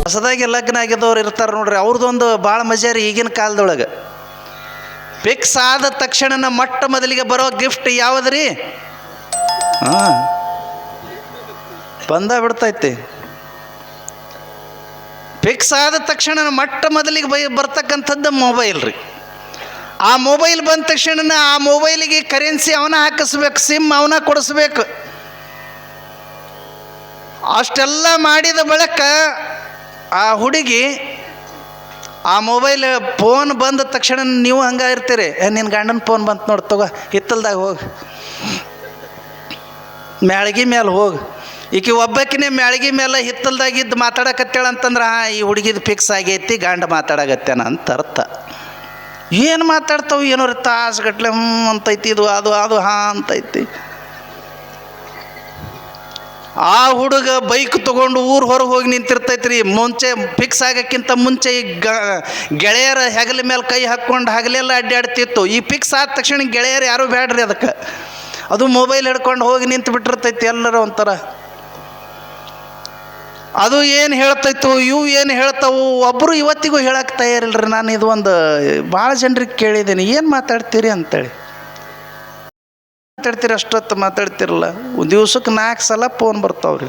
ಹೊಸದಾಗಿ ಲಗ್ನ ಆಗಿದ್ದವ್ರು ಇರ್ತಾರೆ ನೋಡ್ರಿ, ಅವ್ರದ್ದೊಂದು ಭಾಳ ಮಜಾ ರೀ. ಈಗಿನ ಕಾಲದೊಳಗೆ ಫಿಕ್ಸ್ ಆದ ತಕ್ಷಣ ಮೊಟ್ಟ ಮೊದಲಿಗೆ ಬರೋ ಗಿಫ್ಟ್ ಯಾವುದ್ರಿ? ಬಂದ ಬಿಡ್ತೈತಿ. ಫಿಕ್ಸ್ ಆದ ತಕ್ಷಣ ಮೊಟ್ಟ ಮೊದಲಿಗೆ ಬರ್ತಕ್ಕಂಥದ್ದು ಮೊಬೈಲ್ ರೀ. ಆ ಮೊಬೈಲ್ ಬಂದ ತಕ್ಷಣ ಆ ಮೊಬೈಲಿಗೆ ಕರೆನ್ಸಿ ಅವನ ಹಾಕಿಸ್ಬೇಕು, ಸಿಮ್ ಅವನ ಕೊಡಿಸ್ಬೇಕು. ಅಷ್ಟೆಲ್ಲ ಮಾಡಿದ ಬಳಿಕ ಆ ಹುಡುಗಿ ಆ ಮೊಬೈಲ್ ಫೋನ್ ಬಂದ ತಕ್ಷಣ ನೀವು ಹಂಗೆ ಇರ್ತೀರಿ, ನಿನ್ನ ಗಂಡನ ಫೋನ್ ಬಂತು ನೋಡಿ ತಗೋ, ಹಿತ್ತಲ್ದಾಗ ಹೋಗಿ ಮ್ಯಾಳ್ಗಿ ಮೇಲೆ ಹೋಗಿ. ಈಕೆ ಒಬ್ಬಾಕಿನೇ ಮ್ಯಾಳ್ಗಿ ಮೇಲೆ ಹಿತ್ತಲ್ದಾಗಿದ್ದು ಮಾತಾಡಕತ್ತೇಳ ಅಂತಂದ್ರೆ ಈ ಹುಡುಗಿದು ಫಿಕ್ಸ್ ಆಗೈತಿ, ಗಂಡ ಮಾತಾಡಕತ್ತೇನ ಅಂತ ಅರ್ಥ. ಏನು ಮಾತಾಡ್ತಾವೆ ಏನೋ ತಾಸುಗಟ್ಲೆ ಅಂತೈತಿ, ಇದು ಅದು ಅದು ಅಂತೈತಿ. ಆ ಹುಡುಗ ಬೈಕ್ ತೊಗೊಂಡು ಊರು ಹೊರಗೆ ಹೋಗಿ ನಿಂತಿರ್ತೈತ್ರಿ. ಮುಂಚೆ ಫಿಕ್ಸ್ ಆಗೋಕ್ಕಿಂತ ಮುಂಚೆ ಈ ಗೆಳೆಯರ ಹೆಗಲ ಮೇಲೆ ಕೈ ಹಾಕ್ಕೊಂಡು ಹಗಲೆಲ್ಲ ಅಡ್ಡಾಡ್ತಿತ್ತು. ಈ ಫಿಕ್ಸ್ ಆದ ತಕ್ಷಣ ಗೆಳೆಯರು ಯಾರೂ ಬೇಡ್ರಿ ಅದಕ್ಕೆ. ಅದು ಮೊಬೈಲ್ ಹಿಡ್ಕೊಂಡು ಹೋಗಿ ನಿಂತು ಬಿಟ್ಟಿರ್ತೈತಿ ಎಲ್ಲರೂ ಒಂಥರ. ಅದು ಏನು ಹೇಳ್ತೈತು, ಇವು ಏನು ಹೇಳ್ತಾವು, ಒಬ್ಬರು ಇವತ್ತಿಗೂ ಹೇಳಕ್ಕೆ ತಯಾರಿಲ್ರಿ. ನಾನು ಇದು ಒಂದು ಭಾಳ ಜನರಿಗೆ ಕೇಳಿದ್ದೀನಿ, ಏನು ಮಾತಾಡ್ತೀರಿ ಅಂತೇಳಿ. ಮಾತಾಡ್ತೀರಿ ಅಷ್ಟೊತ್ತು ಮಾತಾಡ್ತಿರಲ್ಲ, ದಿವ್ಸಕ್ಕೆ 4 ಸಲ ಫೋನ್ ಬರ್ತಾವ್ರಿ,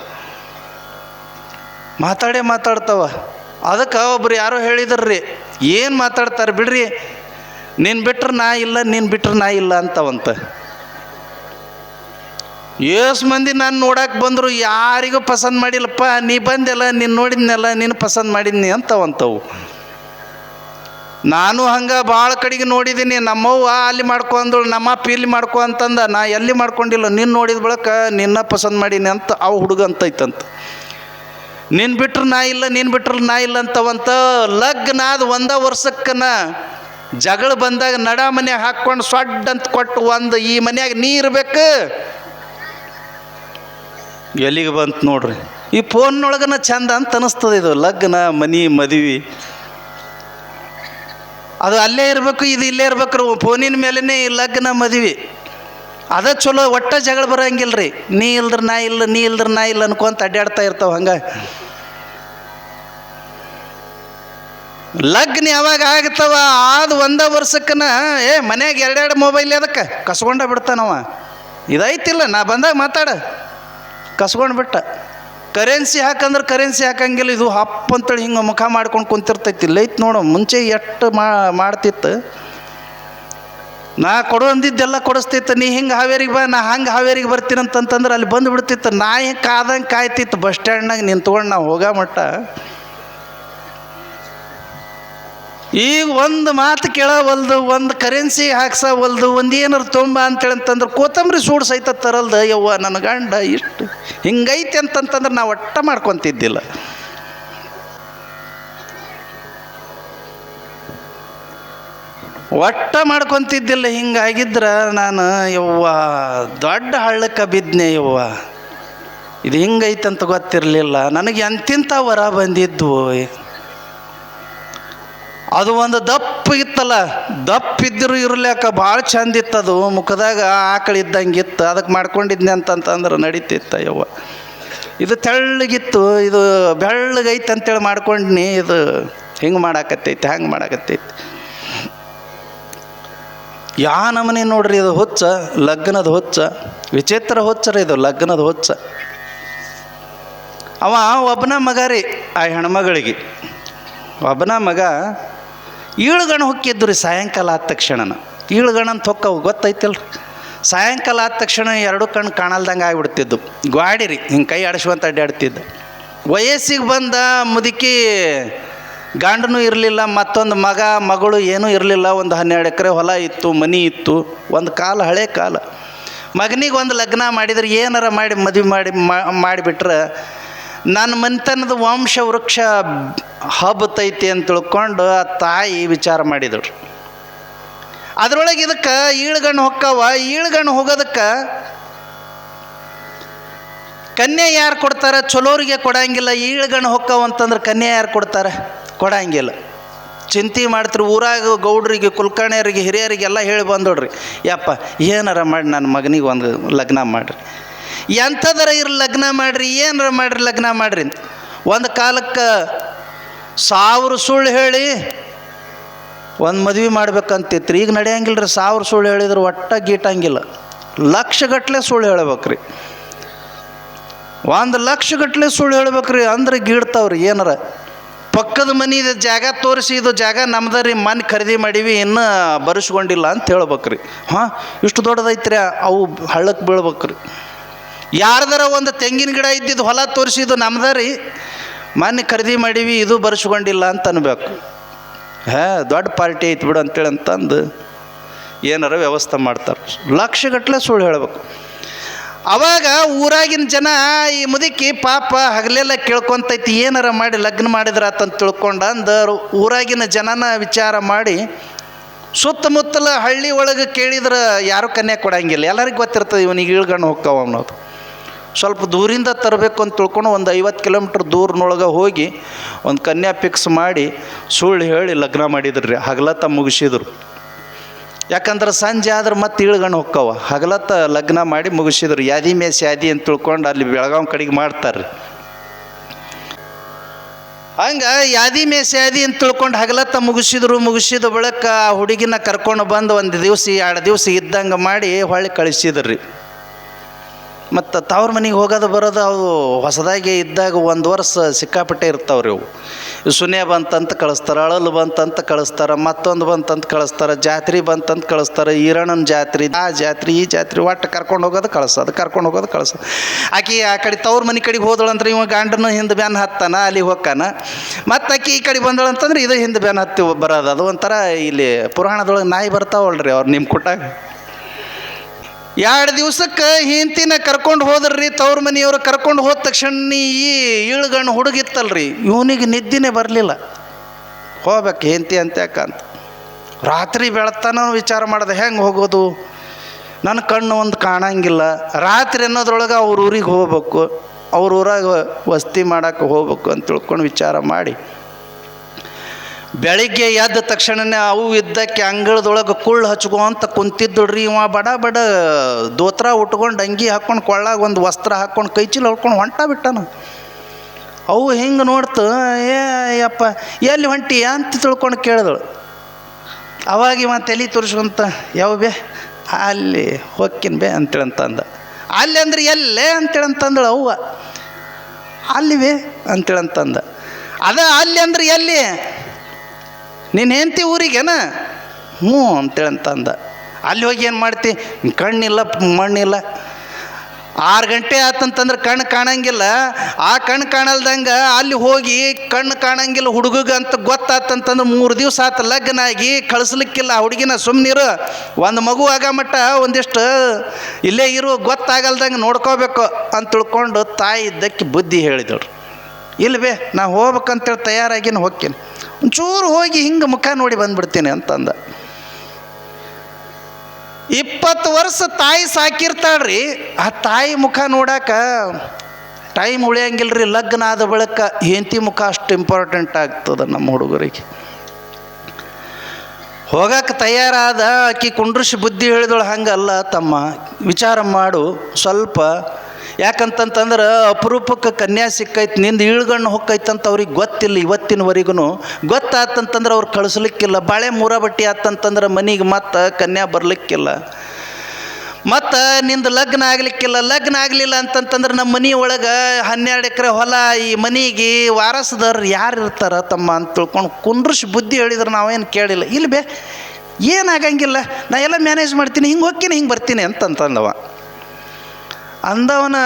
ಮಾತಾಡ್ತಾವ. ಅದಕ್ಕೆ ಒಬ್ರು ಯಾರೋ ಹೇಳಿದ್ರಿ, ಏನು ಮಾತಾಡ್ತಾರೆ ಬಿಡ್ರಿ, ನೀನು ಬಿಟ್ರೆ ನಾ ಇಲ್ಲ, ನೀನು ಬಿಟ್ರೆ ನಾ ಇಲ್ಲ ಅಂತವಂತ. ಎಷ್ಟು ಮಂದಿ ನಾನು ನೋಡಕ್ಕೆ ಬಂದರು, ಯಾರಿಗೂ ಪಸಂದ್ ಮಾಡಿಲ್ಲಪ್ಪ, ನೀ ಬಂದೆಲ್ಲ, ನೀನು ನೋಡಿದ್ನೆಲ್ಲ, ನೀನು ಪಸಂದ್ ಮಾಡಿದ್ನಿ ಅಂತವಂತವು. ನಾನು ಹಂಗೆ ಭಾಳ ಕಡೆಗೆ ನೋಡಿದ್ದೀನಿ. ನಮ್ಮವ್ವ ಅಲ್ಲಿ ಮಾಡ್ಕೊಂಡಳು, ನಮ್ಮಪ್ಪ ಇಲ್ಲಿ ಮಾಡ್ಕೊ ಅಂತಂದ, ನಾ ಎಲ್ಲಿ ಮಾಡ್ಕೊಂಡಿಲ್ಲ, ನೀನು ನೋಡಿದ ಬಳಿಕ ನಿನ್ನ ಪಸಂದ್ ಮಾಡೀನಿ ಅಂತ ಅವು ಹುಡುಗ ಅಂತೈತಂತ. ನೀನು ಬಿಟ್ರೆ ನಾ ಇಲ್ಲ, ನೀನು ಬಿಟ್ರೆ ನಾ ಇಲ್ಲ ಅಂತವಂತ. ಲಗ್ನ ಆದ 1 ವರ್ಷಕ್ಕನ ಜಗಳ ಬಂದಾಗ ನಡ ಮನ್ಯಾಗ ಹಾಕ್ಕೊಂಡು ಸೊಡ್ಡ ಅಂತ ಕೊಟ್ಟು ಒಂದು ಈ ಮನ್ಯಾಗ ನೀ ಇರ್ಬೇಕು, ಎಲ್ಲಿಗೆ ಬಂತು ನೋಡ್ರಿ. ಈ ಫೋನ್ನೊಳಗನ ಚಂದ ಅಂತ ಅನ್ನಿಸ್ತದೆ ಇದು ಲಗ್ನ ಮನೆ ಮದುವೆ. ಅದು ಅಲ್ಲೇ ಇರಬೇಕು, ಇದು ಇಲ್ಲೇ ಇರ್ಬೇಕು. ಫೋನಿನ ಮೇಲೇ ಲಗ್ನ ಮದುವೆ ಅದ ಚಲೋ. ಒಟ್ಟ ಜಗಳ ಬರೋಂಗಿಲ್ಲ ರೀ. ನೀ ಇಲ್ದ್ರೆ ನಾ ಇಲ್ಲ, ನೀ ಇಲ್ದ್ರೆ ನಾ ಇಲ್ಲ ಅನ್ಕೊಂತ ಅಡ್ಡಾಡ್ತಾ ಇರ್ತಾವೆ. ಹಂಗೆ ಲಗ್ನ ಯಾವಾಗ ಆಗ್ತಾವ ಆದ 1 ವರ್ಷಕ್ಕನ ಮನ್ಯಾಗ 2 ಮೊಬೈಲ್ ಅದಕ್ಕೆ ಕಸ್ಕೊಂಡ ಬಿಡ್ತಾನವ. ಇದೈತಿಲ್ಲ, ನಾ ಬಂದಾಗ ಮಾತಾಡ ಕಸ್ಕೊಂಡು ಬಿಟ್ಟ. ಕರೆನ್ಸಿ ಹಾಕಂದ್ರೆ ಕರೆನ್ಸಿ ಹಾಕಂಗಿಲ್ಲ, ಇದು ಹಪ್ಪ ಅಂತೇಳಿ ಹಿಂಗೆ ಮುಖ ಮಾಡ್ಕೊಂಡು ಕುಂತಿರ್ತೈತಿ. ಲೈತ್ ನೋಡು, ಮುಂಚೆ ಎಷ್ಟು ಮಾಡ್ತಿತ್ತು. ನಾ ಕೊಡು ಅಂದಿದ್ದೆಲ್ಲ ಕೊಡಿಸ್ತಿತ್ತು. ನೀ ಹಿಂಗೆ ಹಾವೇರಿಗೆ ಬಾ, ನಾ ಹಂಗೆ ಹಾವೇರಿಗೆ ಬರ್ತೀನಿ ಅಂತಂತಂದ್ರೆ ಅಲ್ಲಿ ಬಂದು ಬಿಡ್ತಿತ್ತು. ನಾಯಿ ಕಾದಂಗೆ ಕಾಯ್ತಿತ್ತು ಬಸ್ ಸ್ಟ್ಯಾಂಡ್ನಾಗ ನಿಂತ್ಕೊಂಡು ನಾವು ಹೋಗೋ ಮಟ್ಟ. ಈಗ ಒಂದು ಮಾತು ಕೇಳವಲ್ದು, ಒಂದು ಕರೆನ್ಸಿ ಹಾಕ್ಸವಲ್ದು, ಒಂದು ಏನಾರು ತೊಂಬ ಅಂತೇಳಿ ಅಂತಂದ್ರೆ ಕೊತ್ತಂಬರಿ ಸೂಡು ಸಹಿತ ತರಲ್ದು. ಯವ್ವ ನನ್ನ ಗಂಡ ಇಷ್ಟು ಹಿಂಗೈತಿ ಅಂತಂತಂದ್ರೆ ನಾವು ಒಟ್ಟ ಮಾಡ್ಕೊತಿದ್ದಿಲ್ಲ. ಒಟ್ಟ ಮಾಡ್ಕೊತಿದ್ದಿಲ್ಲ. ಹಿಂಗಾಗಿದ್ರೆ ನಾನು ಯವ್ವ ದೊಡ್ಡ ಹಳ್ಳಕ್ಕೆ ಬಿದ್ನೆ. ಯವ್ವ ಇದು ಹಿಂಗೈತಂತ ಗೊತ್ತಿರಲಿಲ್ಲ ನನಗೆ. ಎಂತಿಂಥ ವರ ಬಂದಿದ್ವು. ಅದು ಒಂದು ದಪ್ಪ ಇತ್ತಲ್ಲ, ದಪ್ಪಿದ್ದರೂ ಇರ್ಲಿಕ್ಕೆ ಭಾಳ ಚಂದ ಇತ್ತು. ಅದು ಮುಖದಾಗ ಆಕಳು ಇದ್ದಂಗೆ ಇತ್ತು. ಅದಕ್ಕೆ ಮಾಡ್ಕೊಂಡಿದ್ನಿ ಅಂತಂತಂದ್ರೆ ನಡೀತಿತ್ತ. ಯವ್ವ ಇದು ತೆಳ್ಳಗಿತ್ತು, ಇದು ಬೆಳ್ಳಗೈತೆ ಅಂತೇಳಿ ಮಾಡ್ಕೊಂಡ್ನಿ. ಇದು ಹಿಂಗೆ ಮಾಡಾಕತ್ತೈತಿ, ಹಂಗೆ ಮಾಡಾಕತ್ತೈತಿ. ಯಾ ನಮನೆ ನೋಡ್ರಿ ಇದು ಹುಚ್ಚ, ಲಗ್ನದ ಹುಚ್ಚ. ವಿಚಿತ್ರ ಹುಚ್ಚರ ಇದು ಲಗ್ನದ ಹುಚ್ಚ. ಅವ ಒಬ್ಬನ ಮಗ ರೀ. ಆ ಹೆಣ್ಮಗಳಿಗೆ ಒಬ್ಬನ ಮಗ ಈಳುಗಣ ಹೊಕ್ಕಿದ್ದು ರೀ. ಸಾಯಂಕಾಲ ಆದ ತಕ್ಷಣ ಈಳುಗಣ ಅಂತ ಹೊಕ್ಕವು ಗೊತ್ತೈತಿಲ್ರಿ. ಸಾಯಂಕಾಲ ಆದ ತಕ್ಷಣ 2 ಕಣ್ಣು ಕಾಣಲ್ದಂಗೆ ಆಗಿಬಿಡ್ತಿದ್ದು. ಗ್ವಾಡಿ ರೀ, ಹಿಂಗೆ ಕೈ ಆಡಿಸ್ಕೊಂತ ಅಡ್ಡಾಡ್ತಿದ್ದು. ವಯಸ್ಸಿಗೆ ಬಂದ ಮುದುಕಿ, ಗಂಡನೂ ಇರಲಿಲ್ಲ, ಮತ್ತೊಂದು ಮಗ ಮಗಳು ಏನೂ ಇರಲಿಲ್ಲ. ಒಂದು 12 ಎಕರೆ ಹೊಲ ಇತ್ತು, ಮನೆ ಇತ್ತು. ಒಂದು ಕಾಲ, ಹಳೆ ಕಾಲ. ಮಗನಿಗೆ ಒಂದು ಲಗ್ನ ಮಾಡಿದ್ರೆ ಏನಾರ ಮಾಡಿ ಮದುವೆ ಮಾಡಿಬಿಟ್ರೆ ನನ್ನ ಮನೆತನದ ವಂಶ ವೃಕ್ಷ ಹಬ್ಬತೈತಿ ಅಂತ ತಿಳ್ಕೊಂಡು ಆ ತಾಯಿ ವಿಚಾರ ಮಾಡಿದಳು. ಅದರೊಳಗೆ ಇದಕ್ಕೆ ಈಳುಗಣ್ಣು ಹೊಕ್ಕವ. ಈಳುಗಣ್ಣು ಹೋಗೋದಕ್ಕೆ ಕನ್ಯೆ ಯಾರು ಕೊಡ್ತಾರೆ? ಚಲೋರಿಗೆ ಕೊಡಂಗಿಲ್ಲ. ಈಳುಗಣ್ಣು ಹೊಕ್ಕವ ಅಂತಂದ್ರೆ ಕನ್ಯೆ ಯಾರು ಕೊಡ್ತಾರೆ? ಕೊಡಂಗಿಲ್ಲ. ಚಿಂತೆ ಮಾಡ್ತೀರಿ. ಊರಾಗ ಗೌಡ್ರಿಗೆ, ಕುಲಕರ್ಣಿಯರಿಗೆ, ಹಿರಿಯರಿಗೆಲ್ಲ ಹೇಳಿ ಬಂದೋಡ್ರಿ, ಯಪ್ಪ ಏನಾರ ಮಾಡಿ ನನ್ನ ಮಗನಿಗೆ ಒಂದು ಲಗ್ನ ಮಾಡಿರಿ, ಎಂಥದರ ಇರು ಲಗ್ನ ಮಾಡಿರಿ, ಏನಾರ ಮಾಡಿರಿ ಲಗ್ನ ಮಾಡಿರಿ. ಒಂದು ಕಾಲಕ್ಕೆ 1000 ಸುಳ್ಳು ಹೇಳಿ ಒಂದು ಮದುವೆ ಮಾಡ್ಬೇಕಂತಿತ್ತು. ಈಗ ನಡೆಯಂಗಿಲ್ಲ ರೀ. 1000 ಸುಳ್ಳು ಹೇಳಿದ್ರೆ ಒಟ್ಟ ಗೀಟಂಗಿಲ್ಲ. ಲಕ್ಷಗಟ್ಟಲೆ ಸುಳ್ಳು ಹೇಳ್ಬೇಕ್ರಿ. 1,00,000 ಸುಳ್ಳು ಹೇಳ್ಬೇಕ್ರಿ. ಅಂದ್ರೆ ಗೀಡ್ತಾವ್ರಿ. ಏನಾರ ಪಕ್ಕದ ಮನೆ ಜಾಗ ತೋರಿಸಿ ಇದು ಜಾಗ ನಮ್ದು ರೀ, ಮನೆ ಖರೀದಿ ಮಾಡೀವಿ, ಇನ್ನೂ ಬರೆಸ್ಕೊಂಡಿಲ್ಲ ಅಂತ ಹೇಳ್ಬೇಕ್ರಿ. ಹಾಂ, ಇಷ್ಟು ದೊಡ್ಡದೈತ್ರಿ, ಅವು ಹಳ್ಳಕ್ಕೆ ಬೀಳ್ಬೇಕ್ರಿ. ಯಾರ್ದಾರ ಒಂದು ತೆಂಗಿನ ಗಿಡ ಇದ್ದಿದ್ದು ಹೊಲ ತೋರಿಸಿದ್ದು ನಮ್ದು ರೀ, ಮನೆ ಖರೀದಿ ಮಾಡೀವಿ, ಇದು ಬರೆಸ್ಕೊಂಡಿಲ್ಲ ಅಂತ ಅನ್ಬೇಕು. ದೊಡ್ಡ ಪಾರ್ಟಿ ಐತಿ ಬಿಡು ಅಂತೇಳಿ ಅಂತಂದು ಏನಾರ ವ್ಯವಸ್ಥೆ ಮಾಡ್ತಾರೆ. ಲಕ್ಷಗಟ್ಟಲೆ ಸುಳ್ಳು ಹೇಳ್ಬೇಕು. ಅವಾಗ ಊರಾಗಿನ ಜನ ಈ ಮುದುಕಿ ಪಾಪ ಹಗಲೆಲ್ಲ ಕೇಳ್ಕೊತೈತಿ, ಏನಾರ ಮಾಡಿ ಲಗ್ನ ಮಾಡಿದ್ರಾತಂತ ತಿಳ್ಕೊಂಡು ಅಂದರು. ಊರಾಗಿನ ಜನನ ವಿಚಾರ ಮಾಡಿ ಸುತ್ತಮುತ್ತಲ ಹಳ್ಳಿ ಒಳಗೆ ಕೇಳಿದ್ರೆ ಯಾರೂ ಕನ್ಯಾ ಕೊಡಂಗಿಲ್ಲ. ಎಲ್ಲರಿಗೂ ಗೊತ್ತಿರ್ತದೆ ಇವನಿಗೆ ಇಳ್ಗಣ್ಣು ಹೋಗ್ತಾವ ಅನ್ನೋದು. ಸ್ವಲ್ಪ ದೂರಿಂದ ತರಬೇಕು ಅಂತ ತಿಳ್ಕೊಂಡು ಒಂದು 50 ಕಿಲೋಮೀಟ್ರ್ ದೂರನೊಳಗೆ ಹೋಗಿ ಒಂದು ಕನ್ಯಾ ಫಿಕ್ಸ್ ಮಾಡಿ ಸುಳ್ಳು ಹೇಳಿ ಲಗ್ನ ಮಾಡಿದ್ರಿ. ಹಗಲತ್ತ ಮುಗಿಸಿದ್ರು. ಯಾಕಂದ್ರೆ ಸಂಜೆ ಆದ್ರೆ ಮತ್ತೆ ಇಳ್ಗಣ್ಣು ಹೋಗ್ತಾವ. ಹಗಲತ್ತ ಲಗ್ನ ಮಾಡಿ ಮುಗಿಸಿದ್ರು. ಯಾದಿ ಮೇಸ್ ಯಾದಿ ಅಂತ ತಿಳ್ಕೊಂಡು ಅಲ್ಲಿ ಬೆಳಗಾವಿ ಕಡೆಗೆ ಮಾಡ್ತಾರೆ. ಹಂಗೆ ಯಾದಿ ಮೇಸ್ ಯಾದಿ ಅಂತ ತಿಳ್ಕೊಂಡು ಹಗಲತ್ತ ಮುಗಿಸಿದ ಬಳಿಕ ಆ ಹುಡುಗಿನ ಕರ್ಕೊಂಡು ಬಂದು 1 ದಿವಸ 2 ದಿವಸ ಇದ್ದಂಗೆ ಮಾಡಿ ಹೊಳ್ಳಿ ಕಳಿಸಿದ್ರಿ. ಮತ್ತು ತವ್ರ ಮನೆಗೆ ಹೋಗೋದು ಬರೋದು ಅವು ಹೊಸದಾಗಿ ಇದ್ದಾಗ 1 ವರ್ಷ ಸಿಕ್ಕಾಪಟ್ಟೆ ಇರ್ತಾವ್ರಿ. ಅವು ಸುನ್ಯ ಬಂತಂತ ಕಳಿಸ್ತಾರೆ, ಅಳಲು ಬಂತಂತ ಕಳಿಸ್ತಾರೆ, ಮತ್ತೊಂದು ಬಂತಂತ ಕಳಿಸ್ತಾರೆ, ಜಾತ್ರೆ ಬಂತಂತ ಕಳಿಸ್ತಾರೆ, ಈರಣ್ಣನ ಜಾತ್ರೆ, ಆ ಜಾತ್ರೆ ಈ ಜಾತ್ರೆ, ಒಟ್ಟು ಕರ್ಕೊಂಡು ಹೋಗೋದು ಕಳ್ಸೋದು. ಆಕೆ ಆ ಕಡೆ ತವ್ರ ಮನೆ ಕಡೆಗೆ ಹೋದಳಂದ್ರೆ ಇವ ಗಂಡನ ಹಿಂದೆ ಬ್ಯಾನ್ ಹತ್ತಾನ, ಅಲ್ಲಿಗೆ ಹೋಗ್ಕಾನ. ಮತ್ತು ಆಕೆ ಈ ಕಡೆ ಬಂದಳಂತಂದ್ರೆ ಇದು ಹಿಂದೆ ಬ್ಯಾನ್ ಹತ್ತಿ ಬರೋದು. ಅದು ಒಂಥರ ಇಲ್ಲಿ ಪುರಾಣದೊಳಗೆ ನಾಯಿ ಬರ್ತಾವಲ್ರಿ ಅವ್ರು ನಿಮ್ಮ ಕುಟ್ಟಾಗ. 2 ದಿವ್ಸಕ್ಕೆ ಹೆಂಡ್ತಿನ ಕರ್ಕೊಂಡು ಹೋದ್ರಿ ತವ್ರ ಮನೆಯವರು. ಕರ್ಕೊಂಡು ಹೋದ ತಕ್ಷಣ ಈ ಇಳ್ಗಣ್ಣು ಹುಡುಗಿತ್ತಲ್ರಿ, ಇವನಿಗೆ ನಿದ್ದೆನೇ ಬರಲಿಲ್ಲ. ಹೋಗ್ಬೇಕು ಹೆಂಡ್ತಿ ಅಂತ ರಾತ್ರಿ ಬೆಳತಾನ ವಿಚಾರ ಮಾಡಿದೆ, ಹೆಂಗೆ ಹೋಗೋದು, ನನ್ನ ಕಣ್ಣು ಒಂದು ಕಾಣಂಗಿಲ್ಲ. ರಾತ್ರಿ ಅನ್ನೋದ್ರೊಳಗೆ ಅವ್ರ ಊರಿಗೆ ಹೋಗ್ಬೇಕು, ಅವ್ರ ಊರಾಗ ವಸ್ತಿ ಮಾಡೋಕೆ ಹೋಗ್ಬೇಕು ಅಂತ ತಿಳ್ಕೊಂಡು ವಿಚಾರ ಮಾಡಿ ಬೆಳಿಗ್ಗೆ ಎದ್ದ ತಕ್ಷಣನೇ ಅವು ಇದ್ದಕ್ಕೆ ಅಂಗಳದೊಳಗೆ ಕುಳ್ಳು ಹಚ್ಕೊಂತ ಕುಂತಿದ್ದಳ್ರಿ. ಇವ ಬಡ ದೋತ್ರ ಉಟ್ಕೊಂಡು ಅಂಗಿ ಹಾಕ್ಕೊಂಡು ಕೊಳ್ಳಾಗ ಒಂದು ವಸ್ತ್ರ ಹಾಕ್ಕೊಂಡು ಕೈ ಚೀಲ ಹೊಡ್ಕೊಂಡು ಹೊಂಟ ಬಿಟ್ಟಾನ. ಅವು ಹಿಂಗೆ ನೋಡ್ತು, ಯಪ್ಪ ಎಲ್ಲಿ ಹೊಂಟಿ ಅಂತ ತಿಳ್ಕೊಂಡು ಕೇಳಿದಳು. ಅವಾಗ ಇವ ತಲೆ ತೋರಿಸ್ಕೊಂತ, ಯಾವ ಬೇ ಅಲ್ಲಿ ಹೊಕ್ಕಿನ ಬೇ ಅಂತೇಳಂತಂದ. ಅಲ್ಲಿ ಅಂದ್ರೆ ಎಲ್ಲೇ ಅಂತೇಳಂತಂದಳು ಅವ್ವ. ಅಲ್ಲಿವೇ ಅಂತೇಳಂತಂದ. ಅದ ಅಲ್ಲಿ ಅಂದ್ರೆ ಎಲ್ಲಿ, ನೀನು ಹೆಂಡ್ತಿ ಊರಿಗೇನ? ಹ್ಞೂ ಅಂತೇಳಂತಂದ. ಅಲ್ಲಿ ಹೋಗಿ ಏನು ಮಾಡ್ತಿ, ಕಣ್ಣಿಲ್ಲ ಮಣ್ಣಿಲ್ಲ. 6 ಗಂಟೆ ಆತಂತಂದ್ರೆ ಕಣ್ಣು ಕಾಣಂಗಿಲ್ಲ. ಆ ಕಣ್ಣು ಕಾಣಲ್ದಂಗೆ ಅಲ್ಲಿ ಹೋಗಿ ಕಣ್ಣು ಕಾಣಂಗಿಲ್ಲ ಹುಡುಗಗೆ ಅಂತ ಗೊತ್ತಾತಂತಂದ್ರೆ 3 ದಿವಸ ಆತ ಲಗ್ನ ಆಗಿ ಕಳಿಸ್ಲಿಕ್ಕಿಲ್ಲ ಹುಡುಗಿನ. ಸುಮ್ಮನಿರು, ಒಂದು ಮಗು ಆಗ ಮಟ್ಟ ಒಂದಿಷ್ಟು ಇಲ್ಲೇ ಇರು, ಗೊತ್ತಾಗಲ್ದಂಗೆ ನೋಡ್ಕೋಬೇಕು ಅಂತ ತಿಳ್ಕೊಂಡು ತಾಯಿ ಇದ್ದಕ್ಕೆ ಬುದ್ಧಿ ಹೇಳಿದಳು. ಇಲ್ಲ ಬೇ ನಾ ಹೋಗ್ಬೇಕಂತೇಳಿ ತಯಾರಾಗಿನ ಹೋಗ್ತೀನಿ, ಒಂಚೂರು ಹೋಗಿ ಹಿಂಗೆ ಮುಖ ನೋಡಿ ಬಂದ್ಬಿಡ್ತೀನಿ ಅಂತಂದ. 20 ವರ್ಷ ತಾಯಿ ಸಾಕಿರ್ತಾಳ್ರಿ. ಆ ತಾಯಿ ಮುಖ ನೋಡಾಕ ಟೈಮ್ ಉಳಿಯಂಗಿಲ್ರಿ. ಲಗ್ನ ಆದ ಬಳಿಕ ಹೆಂಡತಿ ಮುಖ ಅಷ್ಟು ಇಂಪಾರ್ಟೆಂಟ್ ಆಗ್ತದೆ ನಮ್ಮ ಹುಡುಗರಿಗೆ. ಹೋಗಕ್ಕೆ ತಯಾರಾದ ಆಕಿ ಕುಂಡ್ರಿಸಿ ಬುದ್ಧಿ ಹೇಳಿದಳು, ಹಂಗಲ್ಲ ತಮ್ಮ, ವಿಚಾರ ಮಾಡು ಸ್ವಲ್ಪ. ಯಾಕಂತಂತಂದ್ರೆ ಅಪರೂಪಕ್ಕೆ ಕನ್ಯಾ ಸಿಕ್ಕೈತಿ, ನಿಂದು ಇಳ್ಗಣ್ಣು ಹೊಕ್ಕೈತಂತ ಅವ್ರಿಗೆ ಗೊತ್ತಿಲ್ಲ. ಇವತ್ತಿನವರೆಗೂ ಗೊತ್ತಾತಂತಂದ್ರೆ ಅವ್ರು ಕಳಿಸ್ಲಿಕ್ಕಿಲ್ಲ. ಬಾಳೆ ಮೂರ ಬಟ್ಟಿ ಆತಂತಂದ್ರೆ ಮನೆಗೆ ಮತ್ತೆ ಕನ್ಯಾ ಬರಲಿಕ್ಕಿಲ್ಲ. ಮತ್ತು ನಿಂದು ಲಗ್ನ ಆಗಲಿಕ್ಕಿಲ್ಲ. ಲಗ್ನ ಆಗಲಿಲ್ಲ ಅಂತಂತಂದ್ರೆ ನಮ್ಮ ಮನೆ ಒಳಗೆ 12 ಎಕರೆ ಹೊಲ, ಈ ಮನೆಗೆ ವಾರಸದಾರ ಯಾರು ಇರ್ತಾರ ತಮ್ಮ ಅಂತ ತಿಳ್ಕೊಂಡು ಕುಂಡ್ರಿಸಿ ಬುದ್ಧಿ ಹೇಳಿದ್ರೆ ನಾವೇನು ಕೇಳಿಲ್ಲ. ಇಲ್ಲ ಬೇ ಏನಾಗಂಗಿಲ್ಲ, ನಾ ಎಲ್ಲ ಮ್ಯಾನೇಜ್ ಮಾಡ್ತೀನಿ, ಹಿಂಗೆ ಹೋಗ್ತೀನಿ ಹಿಂಗೆ ಬರ್ತೀನಿ ಅಂತಂತಂದವ. ಅಂದವನ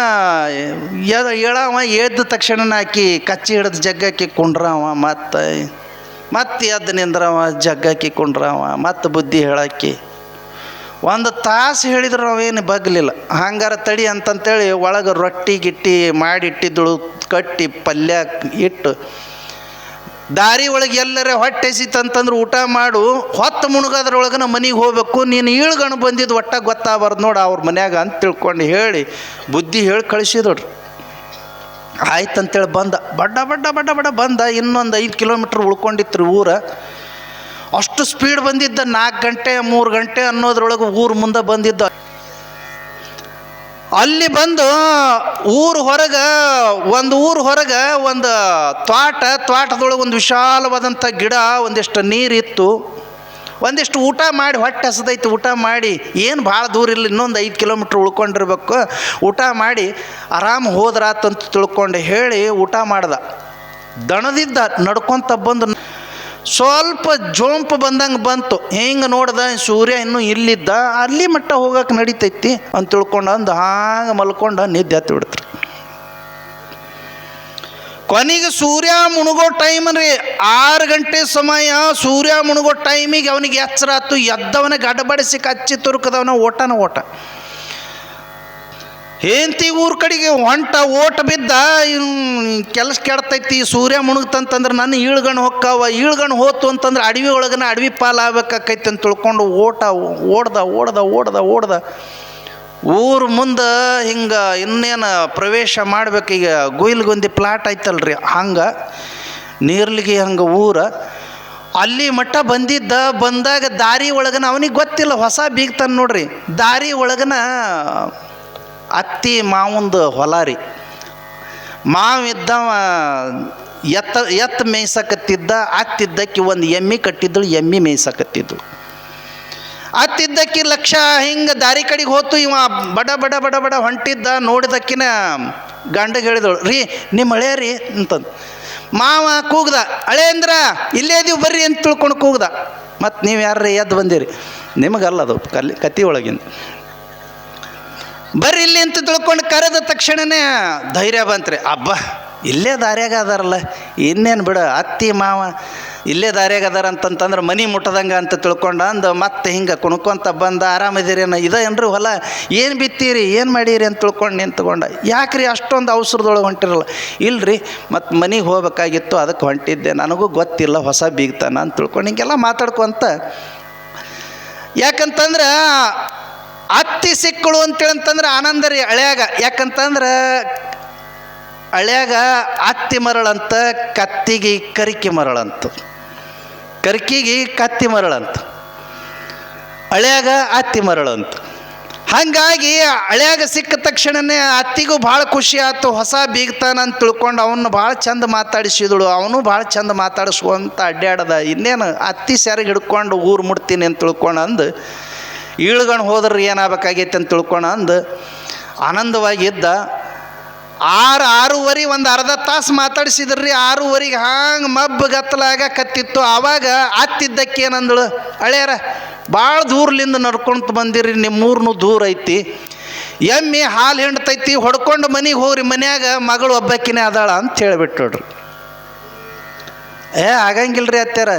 ಹೇಳವ. ಎದ್ದ ತಕ್ಷಣ ಆಕಿ ಕಚ್ಚಿ ಹಿಡಿದು ಜಗ್ಗಾಕಿ ಕುಂಡ್ರವ. ಮತ್ತೆ ಎದ್ದು ನಿಂದ್ರವ, ಜಗ್ಗಾಕಿ ಕುಂಡ್ರವ. ಮತ್ತೆ ಬುದ್ಧಿ ಹೇಳಾಕಿ 1 ತಾಸು ಹೇಳಿದ್ರು ನಾವೇನು ಬಗ್ಲಿಲ್ಲ. ಹಂಗಾರ ತಡಿ ಅಂತಂತೇಳಿ ಒಳಗೆ ರೊಟ್ಟಿ ಗಿಟ್ಟಿ ಮಾಡಿಟ್ಟಿದ್ದಳು, ಕಟ್ಟಿ ಪಲ್ಯ ಇಟ್ಟು ದಾರಿ ಒಳಗೆ ಎಲ್ಲರೇ ಹೊಟ್ಟೆ ಹಸಿತಂತಂದ್ರೆ ಊಟ ಮಾಡು, ಹೊತ್ತು ಮುಳುಗೋದ್ರೊಳಗೆ ಮನೆಗೆ ಹೋಗ್ಬೇಕು, ನೀನು ಇಳ್ಗಣ್ಣು ಬಂದಿದ್ದು ಒಟ್ಟ ಗೊತ್ತಾಗಬಾರ್ದು ನೋಡು ಅವ್ರ ಮನ್ಯಾಗ ಅಂತ ತಿಳ್ಕೊಂಡು ಹೇಳಿ ಬುದ್ಧಿ ಹೇಳಿ ಕಳಿಸಿದೋಡ್ರಿ. ಆಯ್ತಂತೇಳಿ ಬಂದ, ಬಡ್ಡ ಬಂದ. ಇನ್ನೊಂದು 5 ಕಿಲೋಮೀಟ್ರ್ ಉಳ್ಕೊಂಡಿತ್ತು ಊರ. ಅಷ್ಟು ಸ್ಪೀಡ್ ಬಂದಿದ್ದ. 4 ಗಂಟೆ 3 ಗಂಟೆ ಅನ್ನೋದ್ರೊಳಗೆ ಊರು ಮುಂದೆ ಬಂದಿದ್ದ. ಅಲ್ಲಿ ಬಂದು ಊರು ಹೊರಗೆ ಒಂದು ತ್ವಾಟದೊಳಗೆ ಒಂದು ವಿಶಾಲವಾದಂಥ ಗಿಡ, ಒಂದಿಷ್ಟು ನೀರಿತ್ತು, ಒಂದಿಷ್ಟು ಊಟ ಮಾಡಿ ಹೊಟ್ಟೆ ಹಸದೈತಿ. ಊಟ ಮಾಡಿ ಏನು ಭಾಳ ದೂರ ಇಲ್ಲ, ಇನ್ನೊಂದು 5 ಕಿಲೋಮೀಟ್ರ್ ಉಳ್ಕೊಂಡಿರ್ಬೇಕು. ಊಟ ಮಾಡಿ ಆರಾಮ್ ಹೋದ್ರಾತಂತ ತಿಳ್ಕೊಂಡು ಹೇಳಿ ಊಟ ಮಾಡ್ದ. ದಣದಿದ್ದ ನಡ್ಕೊತ ಬಂದು ಸ್ವಲ್ಪ ಜೋಂಪು ಬಂದಂಗೆ ಬಂತು. ಹಿಂಗೆ ನೋಡ್ದ, ಸೂರ್ಯ ಇನ್ನೂ ಇಲ್ಲಿದ್ದ, ಅಲ್ಲಿ ಮಟ್ಟ ಹೋಗಕ್ಕೆ ನಡಿತೈತಿ ಅಂತ ತಿಳ್ಕೊಂಡು ಅಂದು ಹಾಗೆ ಮಲ್ಕೊಂಡು ನಿದ್ದೆ ಹತ್ತಿ ಬಿಡ್ತ್ರಿ. ಕೊನೆಗೆ ಸೂರ್ಯ ಮುಳುಗೋ ಟೈಮ್ ರೀ, 6 ಗಂಟೆ ಸಮಯ. ಸೂರ್ಯ ಮುಳುಗೋ ಟೈಮಿಗೆ ಅವನಿಗೆ ಎಚ್ಚರ ಆಯ್ತು. ಎದ್ದವನ ಗಡಬಡಿಸಿ ಕಚ್ಚಿ ತುರುಕದವನ ಓಟ. ಹೆಂಡತಿ ಊರ ಕಡೆಗೆ ಓಟ ಬಿದ್ದ. ಕೆಲಸ ಕೆಡ್ತೈತಿ, ಸೂರ್ಯ ಮುಳುಗ್ತಂತಂದ್ರೆ ನನ್ನ ಈಳ್ಗಣ್ಣು ಈಳ್ಗಣ್ಣು ಹೋತು ಅಂತಂದ್ರೆ ಅಡವಿ ಒಳಗನ ಅಡವಿ ಪಾಲು ಆಗ್ಬೇಕಾಕೈತಿ ಅಂತ ತಿಳ್ಕೊಂಡು ಓಡ್ದ. ಊರು ಮುಂದೆ ಹಿಂಗೆ ಇನ್ನೇನು ಪ್ರವೇಶ ಮಾಡ್ಬೇಕು. ಈಗ ಗುಯಿಲ್ಗೊಂದಿ ಪ್ಲಾಟ್ ಐತಲ್ರಿ, ಹಂಗೆ ನೀರ್ಲಿಗೆ ಹಂಗೆ ಅಲ್ಲಿ ಮಟ್ಟ ಬಂದಾಗ ದಾರಿ ಒಳಗನ ಅವನಿಗೆ ಗೊತ್ತಿಲ್ಲ, ಹೊಸ ಬೀಗ್ತಾನೆ ನೋಡ್ರಿ. ದಾರಿ ಒಳಗನ ಅತ್ತಿ ಮಾವಂದು ಹೊಲ ರೀ. ಮಾವಿದ್ದವ ಎತ್ತ ಮೇಯ್ಸಕತ್ತಿದ್ದ. ಅತ್ತಿದ್ದಕ್ಕೆ ಒಂದು ಎಮ್ಮೆ ಕಟ್ಟಿದ್ದಳು, ಎಮ್ಮೆ ಮೇಯ್ಸಕತ್ತಿದ್ದು. ಅತ್ತಿದ್ದಕ್ಕೆ ಲಕ್ಷ ಹಿಂಗೆ ದಾರಿ ಕಡೆಗೆ ಹೋತು. ಇವ ಬಡ ಹೊಂಟಿದ್ದ. ನೋಡಿದಕ್ಕಿನ ಗಂಡಗೆ ಹೇಳಿದಳು, ರೀ ನಿಮ್ಮ ಹಳೆಯ ರೀ ಅಂತಂದು. ಮಾವ ಕೂಗ್ದ, ಹಳೆ ಅಂದ್ರ ಇಲ್ಲೇ ಇದೀವಿ ಬರ್ರಿ ಅಂತ ತಿಳ್ಕೊಂಡು ಕೂಗ್ದ. ಮತ್ತು ನೀವು ಯಾರ್ರೀ ಎದ್ದು ಬಂದಿರಿ? ನಿಮಗಲ್ಲ, ಅದು ಕತ್ತಿ ಒಳಗಿಂದ. ಬರ್ರಿ ಇಲ್ಲಿ ಅಂತ ತಿಳ್ಕೊಂಡು ಕರೆದ ತಕ್ಷಣನೇ ಧೈರ್ಯ ಬಂತ್ರಿ. ಅಬ್ಬಾ ಇಲ್ಲೇ ದಾರ್ಯಾಗ ಅದಾರಲ್ಲ, ಇನ್ನೇನು ಬಿಡು, ಅತ್ತಿ ಮಾವ ಇಲ್ಲೇ ದಾರ್ಯಾಗ ಅದಾರ ಅಂತಂತಂದ್ರೆ ಮನೆ ಮುಟ್ಟದಂಗೆ ಅಂತ ತಿಳ್ಕೊಂಡು ಅಂದು ಮತ್ತೆ ಹಿಂಗೆ ಕುಣ್ಕೊಂತ ಬಂದ. ಆರಾಮದಿರೇನ? ಇದೇನ್ರಿ ಹೊಲ? ಏನು ಬಿತ್ತೀರಿ, ಏನು ಮಾಡೀರಿ ಅಂತ ತಿಳ್ಕೊಂಡು ನಿಂತ್ಕೊಂಡ. ಯಾಕ್ರಿ ಅಷ್ಟೊಂದು ಅವಸರದೊಳಗೆ ಹೊಂಟಿರಲ್ಲ? ಇಲ್ರಿ, ಮತ್ತು ಮನೆಗೆ ಹೋಗ್ಬೇಕಾಗಿತ್ತು, ಅದಕ್ಕೆ ಹೊಂಟಿದ್ದೆ, ನನಗೂ ಗೊತ್ತಿಲ್ಲ, ಹೊಸ ಬೀಗ್ತಾನ ಅಂತ ತಿಳ್ಕೊಂಡು ಹಿಂಗೆಲ್ಲ ಮಾತಾಡ್ಕೊಂತ. ಯಾಕಂತಂದ್ರೆ ಅತ್ತಿ ಸಿಕ್ಕಳು ಅಂತೇಳಂತಂದ್ರೆ ಆನಂದ ರೀ ಹಳ್ಯಾಗ. ಯಾಕಂತಂದ್ರೆ ಹಳ್ಯಾಗ ಅತ್ತಿ ಮರಳಂತ, ಕತ್ತಿಗೆ ಕರಿಕೆ ಮರಳಂತ, ಕರ್ಕಿಗೆ ಕತ್ತಿ ಮರಳಂತ, ಹಳ್ಯಾಗ ಅತ್ತಿ ಮರಳಂತ. ಹಾಗಾಗಿ ಹಳ್ಯಾಗ ಸಿಕ್ಕ ತಕ್ಷಣನೇ ಅತ್ತಿಗೂ ಭಾಳ ಖುಷಿ ಆಯ್ತು, ಹೊಸ ಬೀಗ್ತಾನ ಅಂತ ತಿಳ್ಕೊಂಡು ಅವನು ಭಾಳ ಚಂದ ಮಾತಾಡಿಸಿದಳು. ಅವನು ಭಾಳ ಚಂದ ಮಾತಾಡಿಸುವಂತ ಅಡ್ಡಾಡದ. ಇನ್ನೇನು ಅತ್ತಿ ಸ್ಯಾರಿಗೆ ಹಿಡ್ಕೊಂಡು ಊರು ಮುಡ್ತೀನಿ ಅಂತ ತಿಳ್ಕೊಂಡು ಅಂದು ಈಳ್ಗಣ್ಣು ಹೋದ್ರೆ ಏನಾಗಬೇಕಾಗೈತೆ ಅಂತ ತಿಳ್ಕೊಂಡು ಅಂದು ಆನಂದವಾಗಿದ್ದ. 6:30 ಒಂದು ಅರ್ಧ ತಾಸು ಮಾತಾಡಿಸಿದ್ರಿ. 6:30 ಹಾಂಗೆ ಮಬ್ಬು ಗತ್ತಲಾಗ ಕತ್ತಿತ್ತು. ಆವಾಗ ಅತ್ತಿದ್ದಕ್ಕೆ ಏನಂದಳು, ಹಳೆಯರ ಭಾಳ ದೂರ್ಲಿಂದ ನಡ್ಕೊಳ್ತು ಬಂದಿರಿ, ನಿಮ್ಮೂರ್ನು ದೂರ ಐತಿ, ಎಮ್ಮೆ ಹಾಲು ಹಿಂಡ್ತೈತಿ, ಹೊಡ್ಕೊಂಡು ಮನೆಗೆ ಹೋಗ್ರಿ, ಮನ್ಯಾಗ ಮಗಳು ಒಬ್ಬಾಕಿನೇ ಅದಾಳ ಅಂತ ಹೇಳಿಬಿಟ್ಟೋಡ್ರಿ. ಆಗಂಗಿಲ್ರಿ ಅತ್ಯಾರ,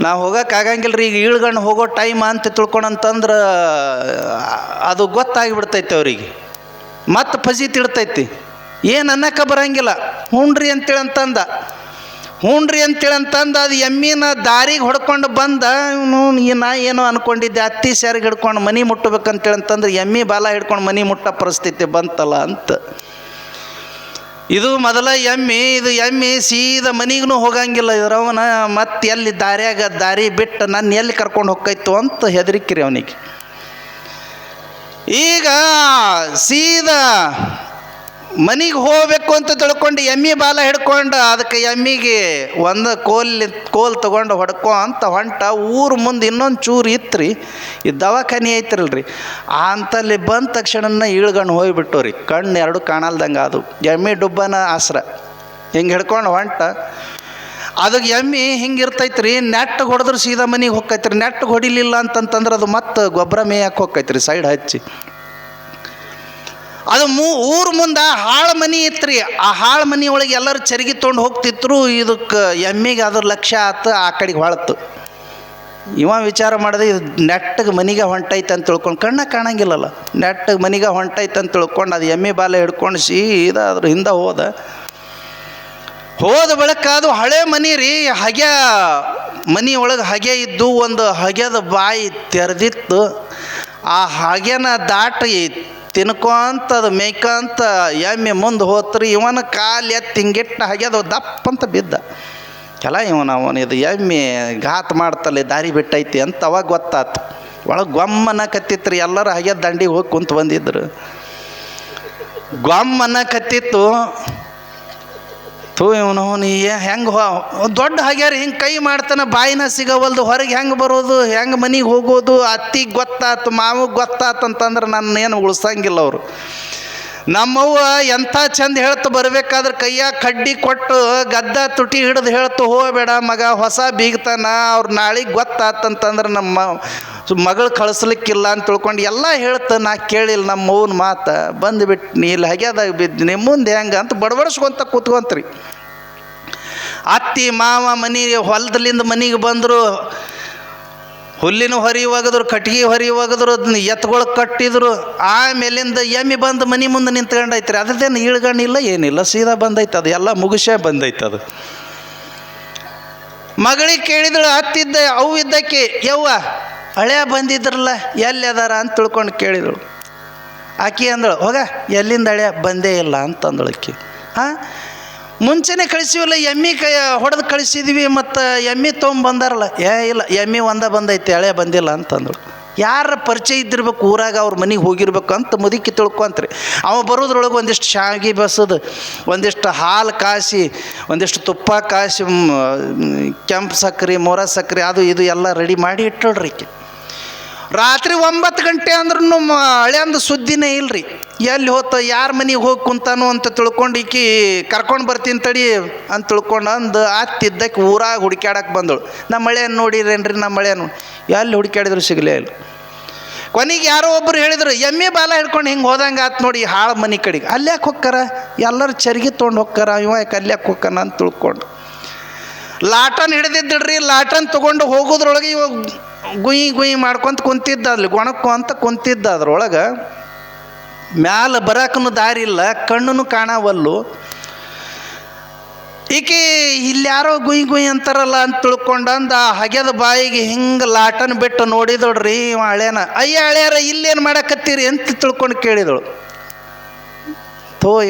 ನಾವು ಹೋಗಕ್ಕೆ ಆಗಂಗಿಲ್ರಿ, ಈಗ ಈಳ್ಗಣ್ಣು ಹೋಗೋ ಟೈಮ್ ಅಂತ ತಿಳ್ಕೊಂಡಂತಂದ್ರೆ ಅದು ಗೊತ್ತಾಗಿಬಿಡ್ತೈತೆ ಅವ್ರಿಗೆ. ಮತ್ತು ಫಜೀತ್ ಇಡ್ತೈತಿ, ಏನು ಅನ್ನಕ್ಕೆ ಬರೋಂಗಿಲ್ಲ. ಹ್ಞೂನ್ರಿ ಅಂತೇಳಂತಂದ. ಅದು ಎಮ್ಮಿನ ದಾರಿಗೆ ಹೊಡ್ಕೊಂಡು ಬಂದ. ನಾ ಏನೋ ಅಂದ್ಕೊಂಡಿದ್ದೆ, ಅತ್ತಿ ಸ್ಯಾರಿಗೆ ಹಿಡ್ಕೊಂಡು ಮನೆ ಮುಟ್ಟಬೇಕಂತೇಳಂತಂದ್ರೆ ಎಮ್ಮಿ ಬಾಲ ಹಿಡ್ಕೊಂಡು ಮನೆ ಮುಟ್ಟೋ ಪರಿಸ್ಥಿತಿ ಬಂತಲ್ಲ ಅಂತ. ಇದು ಮೊದಲ ಇದು ಎಮ್ಮಿ ಸೀದಾ ಮನೆಗೂ ಹೋಗಂಗಿಲ್ಲ. ಇದ್ರವನ ಮತ್ತೆ ಎಲ್ಲಿ ದಾರಿ ಬಿಟ್ಟು ನನ್ನ ಎಲ್ಲಿ ಕರ್ಕೊಂಡು ಹೋಗ್ತೈತು ಅಂತ ಹೆದರಿಕಿರಿ ಅವನಿಗೆ. ಈಗ ಸೀದಾ ಮನೆಗೆ ಹೋಗ್ಬೇಕು ಅಂತ ತಿಳ್ಕೊಂಡು ಎಮ್ಮಿ ಬಾಲ ಹಿಡ್ಕೊಂಡು ಅದಕ್ಕೆ ಎಮ್ಮಿಗೆ ಒಂದು ಕೋಲ್ ತೊಗೊಂಡು ಹೊಡ್ಕೊ ಅಂತ ಹೊಂಟ. ಊರು ಮುಂದೆ ಇನ್ನೊಂದು ಚೂರು ಇತ್ತು ರೀ, ಈ ದವಾಖಾನೆ ಐತಿರಲ್ರಿ, ಅಂತಲ್ಲಿ ಬಂದ ತಕ್ಷಣ ಈಳ್ಗಣ್ಣು ಹೋಗಿಬಿಟ್ಟು ರೀ, ಕಣ್ಣು ಎರಡು ಕಾಣಲ್ದಂಗೆ ಅದು. ಎಮ್ಮಿ ಡುಬ್ಬನ ಆಸರ ಹಿಂಗೆ ಹಿಡ್ಕೊಂಡು ಹೊಂಟ. ಅದಕ್ಕೆ ಎಮ್ಮಿ ಹಿಂಗೆ ಇರ್ತೈತೆ ರೀ, ನೆಟ್ಟಿಗೆ ಹೊಡೆದ್ರೆ ಸೀದಾ ಮನೆಗೆ ಹೋಗ್ತೈತೆ ರೀ. ನೆಟ್ಟಿಗೆ ಹೊಡಿಲಿಲ್ಲ ಅಂತಂತಂದ್ರೆ ಅದು ಮತ್ತೆ ಗೊಬ್ಬರ ಮೇಯಕ್ಕೆ ಹೋಗ್ತೈತೆ ರೀ ಸೈಡ್ ಹಚ್ಚಿ. ಅದು ಊರು ಮುಂದೆ ಹಾಳು ಮನೆ ಇತ್ತು ರೀ. ಆ ಹಾಳು ಮನೆ ಒಳಗೆ ಎಲ್ಲರೂ ಚರಿಗೆ ತೊಗೊಂಡು ಹೋಗ್ತಿದ್ರು. ಇದಕ್ಕೆ ಎಮ್ಮಿಗೆ ಅದ್ರ ಲಕ್ಷ್ಯ ಆತು, ಆ ಕಡೆಗೆ ಹೊಳತು. ಇವ ವಿಚಾರ ಮಾಡಿದೆ, ಇದು ನೆಟ್ಟಿಗೆ ಮನೆಗೆ ಹೊಂಟೈತೆ ಅಂತ ತಿಳ್ಕೊಂಡು, ಕಣ್ಣ ಕಾಣಂಗಿಲ್ಲಲ್ಲ, ನೆಟ್ಟಿಗೆ ಮನೆಗೆ ಹೊಂಟೈತೆ ಅಂತ ತಿಳ್ಕೊಂಡು ಅದು ಎಮ್ಮೆ ಬಾಲ ಹಿಡ್ಕೊಂಡು ಸೀದಾ ಅದ್ರ ಹಿಂದೆ ಹೋದ ಬಳಿಕ ಅದು ಹಳೆ ಮನೆ ರೀ. ಹಗೆ ಮನೆ ಒಳಗೆ ಹಗೆ ಇದ್ದು ಒಂದು ಹಗೆದ ಬಾಯಿ ತೆರೆದಿತ್ತು. ಆ ಹಗೆನ ದಾಟಿ ತಿನ್ಕೊಂತ ಅದು ಮೇಯ್ಕಂತ ಎಮ್ಮೆ ಮುಂದೆ ಹೋತ್ರಿ. ಇವನ ಕಾಲು ಎತ್ತಿ ಹಿಂಗಿಟ್ಟ ಹಗೆದು ದಪ್ಪಂತ ಬಿದ್ದ. ಇದು ಎಮ್ಮೆ ಘಾತ ಮಾಡ್ತಲ್ಲ, ದಾರಿ ಬಿಟ್ಟೈತಿ ಅಂತ ಅವಾಗ ಗೊತ್ತಾತು. ಒಳಗೆ ಗೊಮ್ಮನ ಕತ್ತಿತ್ತು ರೀ. ಎಲ್ಲರೂ ಹಾಗೆ ದಂಡಿಗೆ ಹೋಗಿ ಕುಂತು ಬಂದಿದ್ರು. ಗೊಮ್ಮನ ಕತ್ತಿತ್ತು. ಇವನು ನೀ ಹೆಂಗೆ ದೊಡ್ಡ ಹಾಗ್ಯಾರ ಹಿಂಗೆ ಕೈ ಮಾಡ್ತಾನೆ, ಬಾಯಿನ ಸಿಗವಲ್ದು, ಹೊರಗೆ ಹೆಂಗೆ ಬರೋದು, ಹೆಂಗೆ ಮನೆಗೆ ಹೋಗೋದು, ಅತ್ತಿಗೆ ಗೊತ್ತಾತು, ಮಾವಿಗೆ ಗೊತ್ತಾತು ಅಂತಂದ್ರೆ ನನ್ನ ಏನು ಉಳ್ಸಂಗಿಲ್ಲ ಅವರು. ನಮ್ಮವ್ವ ಎಂಥ ಚಂದ ಹೇಳ್ತು, ಬರಬೇಕಾದ್ರೆ ಕೈಯಾಗ ಕಡ್ಡಿ ಕೊಟ್ಟು ಗದ್ದ ತುಟಿ ಹಿಡಿದು ಹೇಳ್ತು, ಹೋಗಬೇಡ ಮಗ, ಹೊಸ ಬೀಗ್ತಾನ, ಅವ್ರು ನಾಳೆಗೆ ಗೊತ್ತಾತಂತಂದ್ರೆ ನಮ್ಮ ಮಗಳು ಕಳಿಸ್ಲಿಕ್ಕಿಲ್ಲ ಅಂತ ತಿಳ್ಕೊಂಡು ಎಲ್ಲ ಹೇಳ್ತ. ನಾ ಕೇಳಿಲ್ಲ ನಮ್ಮವ್ವನ ಮಾತು, ಬಂದುಬಿಟ್ಟು ನೀ ಇಲ್ಲಿ ಹಗ್ಯಾದಾಗ ಬಿದ್ದೀನಿ, ಮುಂದೆ ಹೆಂಗೆ ಅಂತ ಬಡಬಡಿಸ್ಕೊಂತ ಕೂತ್ಕೊಂತ್ರಿ. ಅತ್ತಿ ಮಾವ ಹೊಲದಲ್ಲಿಂದ ಮನೆಗೆ ಬಂದರು. ಹುಲ್ಲಿನ ಹೊರಿ ಒಗದ್ರು, ಕಟ್ಗೆ ಹೊರಿ ಒಗದ್ರು, ಅದನ್ನ ಎತ್ಗಳು ಕಟ್ಟಿದ್ರು. ಆಮೇಲಿಂದ ಎಮ್ಮೆ ಬಂದು ಮನೆ ಮುಂದೆ ನಿಂತ್ಕೊಂಡೈತ್ರಿ. ಅದೇನು ಇಳ್ಗಣ್ಣಿಲ್ಲ ಏನಿಲ್ಲ, ಸೀದಾ ಬಂದೈತೆ, ಅದು ಎಲ್ಲ ಮುಗಿಸೇ ಬಂದೈತೆ. ಅದು ಮಗಳಿಗೆ ಕೇಳಿದಳು, ಅತ್ತಿದ್ದ ಅವು ಇದ್ದಕ್ಕೆ, ಯವ್ವ ಹಳೆಯ ಬಂದಿದ್ರಲ್ಲ ಎಲ್ಲಿ ಅದಾರ ಅಂತ ತಿಳ್ಕೊಂಡು ಕೇಳಿದಳು. ಆಕಿ ಅಂದಳು, ಹೋಗ ಎಲ್ಲಿಂದ ಹಳೆಯ ಬಂದೇ ಇಲ್ಲ ಅಂತಂದಳು ಆಕಿ. ಹಾಂ, ಮುಂಚೆನೇ ಕಳಿಸಿವಲ್ಲ, ಎಮ್ಮೆ ಹೊಡೆದು ಕಳಿಸಿದ್ವಿ, ಮತ್ತು ಎಮ್ಮೆ ತೊಗೊಂಬಂದಾರಲ್ಲ. ಇಲ್ಲ, ಎಮ್ಮೆ ಒಂದ ಬಂದೈತೆ, ಹಳೆ ಬಂದಿಲ್ಲ ಅಂತಂದಳು. ಯಾರ ಪರಿಚಯ ಇದ್ದಿರ್ಬೇಕು ಊರಾಗ, ಅವ್ರ ಮನೆಗೆ ಹೋಗಿರ್ಬೇಕು ಅಂತ ಮುದುಕಿ ತಿಳ್ಕೊಂತ್ರಿ. ಅವ ಬರೋದ್ರೊಳಗೆ ಒಂದಿಷ್ಟು ಶಾವಿಗೆ ಬಸದು, ಒಂದಿಷ್ಟು ಹಾಲು ಕಾಸಿ, ಒಂದಿಷ್ಟು ತುಪ್ಪ ಕಾಸಿ, ಕೆಂಪು ಸಕ್ಕರೆ, ಮೊರ ಸಕ್ಕರೆ, ಅದು ಇದು ಎಲ್ಲ ರೆಡಿ ಮಾಡಿ ಇಟ್ಟಳ್ರಿ. ರಾತ್ರಿ 9 ಗಂಟೆ ಅಂದ್ರೂ ಹಳೆಯಂದು ಸುದ್ದಿನೇ ಇಲ್ರಿ. ಎಲ್ಲಿ ಹೋತ, ಯಾರ ಮನೆಗೆ ಹೋಗಿ ಕುಂತಾನು ಅಂತ ತಿಳ್ಕೊಂಡು ಈಕಿ ಕರ್ಕೊಂಡು ಬರ್ತೀನಿ ತಡಿ ಅಂತ ತಿಳ್ಕೊಂಡು ಅಂದು ಆತ್ತಿದ್ದಕ್ಕೆ ಊರಾಗ ಹುಡುಕ್ಯಾಡಕ್ಕೆ ಬಂದಳು. ನಮ್ಮ ಮಳೆಯನ್ನು ನೋಡಿರೇನ್ರಿ, ನಮ್ಮ ಮಳೆಯನ್ನು ಎಲ್ಲಿ ಹುಡುಕ್ಯಾಡಿದ್ರು ಸಿಗಲೇ ಇಲ್ಲ. ಕೊನೆಗೆ ಯಾರೋ ಒಬ್ಬರು ಹೇಳಿದ್ರು, ಎಮ್ಮೆ ಬಾಲ ಹಿಡ್ಕೊಂಡು ಹಿಂಗೆ ಹೋದಂಗೆ ಆತು ನೋಡಿ ಹಾಳು ಮನೆ ಕಡೆಗೆ. ಅಲ್ಯಾಕೆ ಹೊಕ್ಕಾರ, ಎಲ್ಲರೂ ಚರ್ಗಿ ತೊಗೊಂಡು ಹೊಕ್ಕಾರ, ಇವ ಯಾಕೆ ಅಲ್ಯಾಕೆ ಹೊಕ್ಕಾನ ಅಂತ ತಿಳ್ಕೊಂಡು ಲಾಟನ್ ಹಿಡಿದಿದ್ದಳ್ರಿ. ಲಾಟನ್ ತೊಗೊಂಡು ಹೋಗೋದ್ರೊಳಗೆ ಇವಾಗ ಗುಯಿ ಮಾಡ್ಕೊತ ಕುಂತಿದ್ದ, ಅಲ್ಲಿ ಗೊಣಕ್ಕು ಅಂತ ಕುಂತಿದ್ದ. ಅದ್ರೊಳಗೆ ಮ್ಯಾಲ ಬರಾಕನು ದಾರಿ ಇಲ್ಲ, ಕಣ್ಣು ಕಾಣವಲ್ಲು. ಈಕೆ ಇಲ್ಲಿ ಯಾರೋ ಗುಯಿ ಅಂತಾರಲ್ಲ ಅಂತ ತಿಳ್ಕೊಂಡಂದು ಆ ಹಗೆದ ಬಾಯಿಗೆ ಹಿಂಗೆ ಲಾಟನ್ ಬಿಟ್ಟು ನೋಡಿದಳ್ರಿ. ಇವ ಹಳೆಯನ, ಅಯ್ಯ ಹಳೆಯಾರ ಇಲ್ಲೇನು ಮಾಡಕತ್ತೀರಿ ಅಂತ ತಿಳ್ಕೊಂಡು ಕೇಳಿದಳು.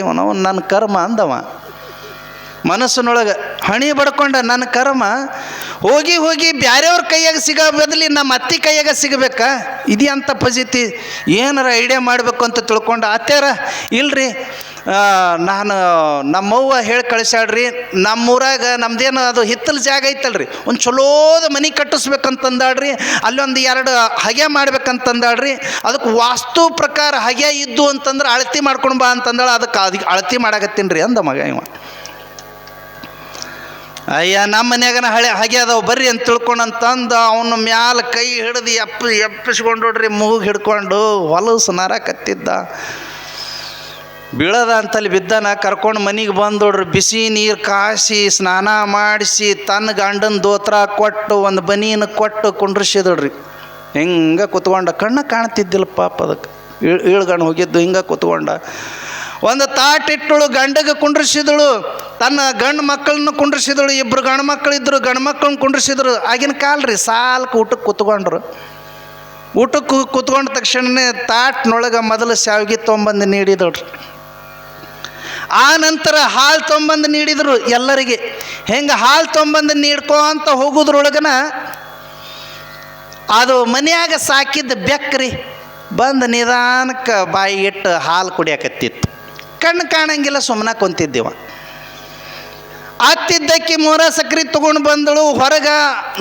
ಇವನು ನನ್ನ ಕರ್ಮ ಅಂದವ ಮನಸ್ಸಿನೊಳಗೆ. ಹಣಿ ಬಡ್ಕೊಂಡ, ನನ್ನ ಕರ್ಮ ಹೋಗಿ ಬ್ಯಾರೆಯವ್ರ ಕೈಯಾಗ ಸಿಗೋ ಬದಲಿ ನಮ್ಮ ಅತ್ತಿ ಕೈಯಾಗ ಸಿಗಬೇಕಾ, ಇದೆಯಂತ ಪಜಿತಿ, ಏನಾರ ಐಡಿಯಾ ಮಾಡಬೇಕು ಅಂತ ತಿಳ್ಕೊಂಡು, ಅತ್ಯಾರ ಇಲ್ರಿ ನಾನು ನಮ್ಮವ್ವ ಹೇಳಿ ಕಳಿಸ್ಯಾಡ್ರಿ, ನಮ್ಮೂರಾಗ ನಮ್ದೇನು ಅದು ಹಿತ್ತಲ ಜಾಗ ಐತಲ್ರಿ, ಒಂದು ಚಲೋದ ಮನೆ ಕಟ್ಟಿಸ್ಬೇಕಂತಂದಾಳ್ರಿ, ಅಲ್ಲೊಂದು 2 ಹಗೆ ಮಾಡ್ಬೇಕಂತಂದಾಳ್ರಿ. ಅದಕ್ಕೆ ವಾಸ್ತು ಪ್ರಕಾರ ಹಗೆ ಇದ್ದು ಅಂತಂದ್ರೆ ಅಳತಿ ಮಾಡ್ಕೊಂಡು ಬಾ ಅಂತಂದಾಳ. ಅದಕ್ಕೆ ಅಳತಿ ಮಾಡಾಕತ್ತೀನಿ ರೀ ಅಂದ ಮಗ ಇವ. ಅಯ್ಯ ನಮ್ಮ ಮನ್ಯಾಗನ ಹಾಗೆ ಅದಾವ ಬರ್ರಿ ಅಂತ ತಿಳ್ಕೊಂಡಂತಂದು ಅವನ ಮ್ಯಾಲ ಕೈ ಹಿಡ್ದು ಎಪ್ಪಿಸ್ಕೊಂಡ್ರಿ, ಮೂಗು ಹಿಡ್ಕೊಂಡು ಹೊಲಸು ನಾರಕತ್ತಿದ್ದ. ಬೀಳದ ಅಂತಲ್ಲಿ ಬಿದ್ದಾನ. ಕರ್ಕೊಂಡು ಮನೆಗೆ ಬಂದೋಡ್ರಿ, ಬಿಸಿ ನೀರು ಕಾಸಿ ಸ್ನಾನ ಮಾಡಿಸಿ ತನ್ನ ಗಂಡನ ದೋತ್ರ ಕೊಟ್ಟು ಒಂದು ಬನೀನು ಕೊಟ್ಟು ಕುಂಡ್ರಿಸಿದಳ್ರಿ. ಹಿಂಗೆ ಕುತ್ಕೊಂಡ, ಕಣ್ಣು ಕಾಣ್ತಿದ್ದಿಲ್ಲ ಪಾಪ ಅದಕ್ಕೆ, ಇಳ್ಗಣ್ಣು ಹೋಗಿದ್ದು. ಹಿಂಗೆ ಕುತ್ಕೊಂಡ ಒಂದು ತಾಟಿಟ್ಟಳು, ಗಂಡಗೆ ಕುಂಡ್ರಿಸಿದಳು, ತನ್ನ ಗಂಡು ಮಕ್ಕಳನ್ನ ಕುಂಡ್ರಿಸಿದಳು. 2 ಗಂಡು ಮಕ್ಕಳಿದ್ರು, ಗಂಡು ಮಕ್ಕಳನ್ನ ಕುಂಡ್ರಿಸಿದ್ರು. ಆಗಿನ ಕಾಲ್ರಿ ಸಾಲ್ಕು ಊಟಕ್ಕೆ ಕುತ್ಕೊಂಡ್ರು. ಊಟಕ್ಕೆ ಕುತ್ಕೊಂಡ ತಕ್ಷಣವೇ ತಾಟ್ನೊಳಗೆ ಮೊದಲು ಶಾವಿಗೆ ತೊಗೊಂಬಂದು ನೀಡಿದಳ್ರಿ. ಆ ನಂತರ ಹಾಲು ತೊಗೊಂಬಂದು ನೀಡಿದರು ಎಲ್ಲರಿಗೆ. ಹೆಂಗೆ ಹಾಲು ತೊಗೊಂಬಂದು ನೀಡ್ಕೊಂತ ಹೋಗೋದ್ರೊಳಗನ ಅದು ಮನೆಯಾಗ ಸಾಕಿದ್ದ ಬೆಕ್ಕ್ರಿ ಬಂದು ನಿಧಾನಕ್ಕೆ ಬಾಯಿ ಇಟ್ಟು ಹಾಲು ಕುಡಿಯಾಕತ್ತಿತ್ತು. ಕಣ್ಣು ಕಾಣಂಗಿಲ್ಲ, ಸುಮ್ಮನೆ ಕುಂತಿದ್ದೇವ. ಅತ್ತಿದ್ದಕ್ಕೆ ಮೊರ ಸಕ್ರೆ ತೊಗೊಂಡು ಬಂದಳು. ಹೊರಗೆ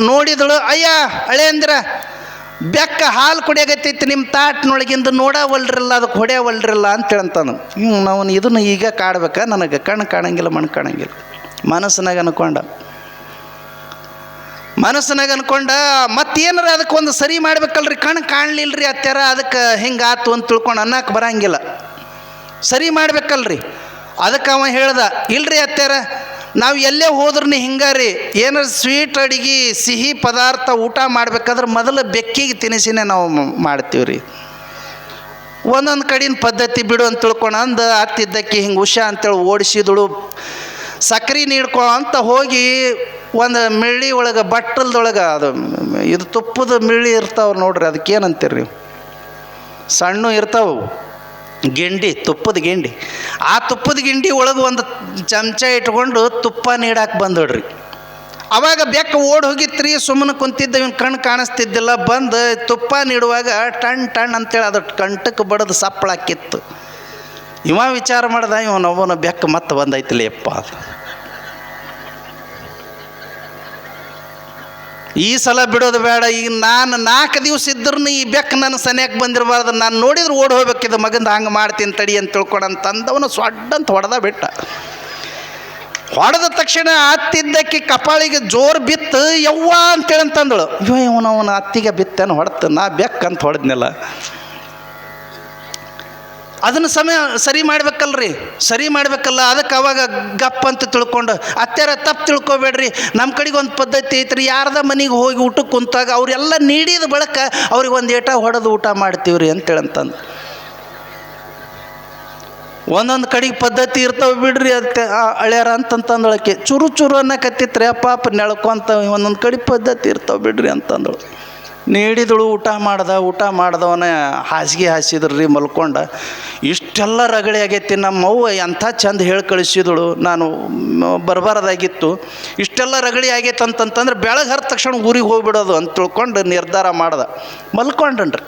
ನೋಡಿದಳು, ಅಯ್ಯ ಹಳೆ ಅಂದ್ರ ಬೆಕ್ಕ ಹಾಲು ಕುಡಿಯಾಗತ್ತೈತಿ ನಿಮ್ಮ ತಾಟ್ನೊಳಗಿಂದ, ನೋಡವಲ್ರಲ್ಲ, ಅದಕ್ಕೆ ಹೊಡೆಯವಲ್ರಲ್ಲ ಅಂತೇಳಂತಾನು. ನಾವು ಇದನ್ನು ಈಗ ಕಾಡ್ಬೇಕಾ, ನನಗೆ ಕಣ್ಣು ಕಾಣಂಗಿಲ್ಲ, ಮಣ್ಣು ಕಾಣಂಗಿಲ್ಲ. ಮನಸ್ಸಿನಾಗ ಅನ್ಕೊಂಡ ಮತ್ತೇನಾರ ಅದಕ್ಕೆ ಒಂದು ಸರಿ ಮಾಡ್ಬೇಕಲ್ರಿ, ಕಣ್ಣು ಕಾಣಲಿಲ್ಲರಿ ಅತ್ಯಾರ, ಅದಕ್ಕೆ ಹಿಂಗೆ ಆತು ಅಂತ ತಿಳ್ಕೊಂಡು ಅನ್ನಕ್ಕೆ ಬರಂಗಿಲ್ಲ, ಸರಿ ಮಾಡ್ಬೇಕಲ್ರಿ. ಅದಕ್ಕೆ ಅವ ಹೇಳ್ದ, ಇಲ್ರಿ ಅತ್ಯಾರ, ನಾವು ಎಲ್ಲೇ ಹೋದ್ರೂ ಹಿಂಗಾರಿ, ಏನಾರ ಸ್ವೀಟ್ ಅಡಿಗೆ ಸಿಹಿ ಪದಾರ್ಥ ಊಟ ಮಾಡ್ಬೇಕಾದ್ರೆ ಮೊದಲು ಬೆಕ್ಕಿಗೆ ತಿನಿಸಿನೇ ನಾವು ಮಾಡ್ತೀವಿ ರೀ. ಒಂದೊಂದು ಕಡಿನ ಪದ್ಧತಿ ಬಿಡು ಅಂತ ತಿಳ್ಕೊಂಡು ಅಂದು ಅತ್ತಿದ್ದಕ್ಕೆ ಹಿಂಗೆ ಉಷಾ ಅಂತೇಳಿ ಓಡಿಸಿದಳು. ಸಕ್ರೆ ನೀಡ್ಕೊ ಅಂತ ಹೋಗಿ ಒಂದು ಮಿಳ್ಳಿ ಒಳಗೆ ಬಟ್ಟಲ್ದೊಳಗೆ, ಅದು ಇದು ತುಪ್ಪದ ಮಿಳ್ಳಿ ಇರ್ತಾವೆ ನೋಡ್ರಿ, ಅದಕ್ಕೆ ಏನಂತೀರಿ ನೀವು, ಸಣ್ಣ ಇರ್ತಾವೆ ಗಿಂಡಿ, ತುಪ್ಪದ ಗಿಂಡಿ. ಆ ತುಪ್ಪದ ಗಿಂಡಿ ಒಳಗೆ ಒಂದು ಚಮಚ ಇಟ್ಕೊಂಡು ತುಪ್ಪ ನೀಡಾಕೆ ಬಂದೋಡ್ರಿ. ಅವಾಗ ಬೆಕ್ಕ ಓಡಿ ಹೋಗಿತ್ರಿ. ಸುಮ್ಮನೆ ಕುಂತಿದ್ದ, ಇವನು ಕಣ್ಣು ಕಾಣಿಸ್ತಿದ್ದಿಲ್ಲ. ಬಂದು ತುಪ್ಪ ನೀಡುವಾಗ ಟಣ್ ಟಣ್ ಅಂತೇಳಿ ಅದು ಕಂಟಕ್ಕೆ ಬಡದು ಸಪ್ಪಳಾಕಿತ್ತು. ಇವ ವಿಚಾರ ಮಾಡ್ದ, ಇವನೊಬ್ಬನ ಬೆಕ್ಕ ಮತ್ತೆ ಬಂದೈತಿಲ್ಲ ಯಪ್ಪ. ಈ ಸಲ ಬಿಡೋದು ಬೇಡ. ಈಗ ನಾನು 4 ದಿವಸ ಇದ್ರೂ ಈ ಬೆಕ್ಕ ನನ್ನ ಸನಿಯಾಕೆ ಬಂದಿರಬಾರ್ದು. ನಾನು ನೋಡಿದ್ರೆ ಓಡಿ ಹೋಗ್ಬೇಕಿದ್ದು, ಮಗಂದು ಹಂಗೆ ಮಾಡ್ತೀನಿ ತಡಿ ಅಂತ ತಿಳ್ಕೊಡಂತಂದವನು ಸೊಡ್ಡಂತ ಹೊಡೆದ ಬಿಟ್ಟ. ಹೊಡೆದ ತಕ್ಷಣ ಅತ್ತಿದ್ದಕ್ಕೆ ಕಪಾಳಿಗೆ ಜೋರು ಬಿತ್ತು. ಯವ್ವ ಅಂತೇಳಂತಂದಳು. ಇವನವನ ಅತ್ತಿಗೆ ಬಿತ್ತೇನು ಹೊಡ್ತು, ನಾ ಬೆಕ್ಕಂತ ಹೊಡೆದ್ನಿಲ್ಲ. ಅದನ್ನು ಸರಿ ಮಾಡ್ಬೇಕಲ್ರಿ, ಸರಿ ಮಾಡ್ಬೇಕಲ್ಲ. ಅದಕ್ಕೆ ಅವಾಗ ಗಪ್ ಅಂತ ತಿಳ್ಕೊಂಡು, ಅತ್ಯಾರ ತಪ್ಪು ತಿಳ್ಕೊಬೇಡ್ರಿ, ನಮ್ಮ ಕಡೆಗೆ ಒಂದು ಪದ್ಧತಿ ಐತ್ರಿ. ಯಾರ್ದ ಮನೆಗೆ ಹೋಗಿ ಊಟಕ್ಕೆ ಕುಂತಾಗ ಅವರೆಲ್ಲ ನೀಡಿದ ಬಳಕ ಅವ್ರಿಗೆ ಒಂದು ಏಟ ಹೊಡೆದು ಊಟ ಮಾಡ್ತೀವ್ರಿ ಅಂತೇಳಂತಂದು. ಒಂದೊಂದು ಕಡೆಗೆ ಪದ್ಧತಿ ಇರ್ತಾವೆ ಬಿಡ್ರಿ ಅದಕ್ಕೆ ಹಳ್ಯಾರ ಅಂತಂತಂದಳಕ್ಕೆ. ಚೂರು ಚೂರು ಅನ್ನಕತ್ತಿತ್ರಿ ಪಾಪ ನೆಳ್ಕೊಂತ. ಒಂದೊಂದು ಕಡೆ ಪದ್ಧತಿ ಇರ್ತಾವೆ ಬಿಡ್ರಿ ಅಂತಂದಳು. ನೀಡಿದಳು, ಊಟ ಮಾಡ್ದವನ ಹಾಸಿಗೆ ಹಾಸಿದ್ರಿ ಮಲ್ಕೊಂಡ. ಇಷ್ಟೆಲ್ಲ ರಗಳೆ ಆಗೈತಿ. ನಮ್ಮವ್ವ ಎಂಥ ಚಂದ ಹೇಳಿ ಕಳಿಸಿದಳು, ನಾನು ಬರಬಾರ್ದಾಗಿತ್ತು. ಇಷ್ಟೆಲ್ಲ ರಗಳೆ ಆಗೈತೆ ಅಂತಂತಂದ್ರೆ ಬೆಳಗ್ಗೆ ಹರಿದ ತಕ್ಷಣ ಊರಿಗೆ ಹೋಗ್ಬಿಡೋದು ಅಂತ ತಿಳ್ಕೊಂಡು ನಿರ್ಧಾರ ಮಾಡ್ದೆ. ಮಲ್ಕೊಂಡ್ರಿ.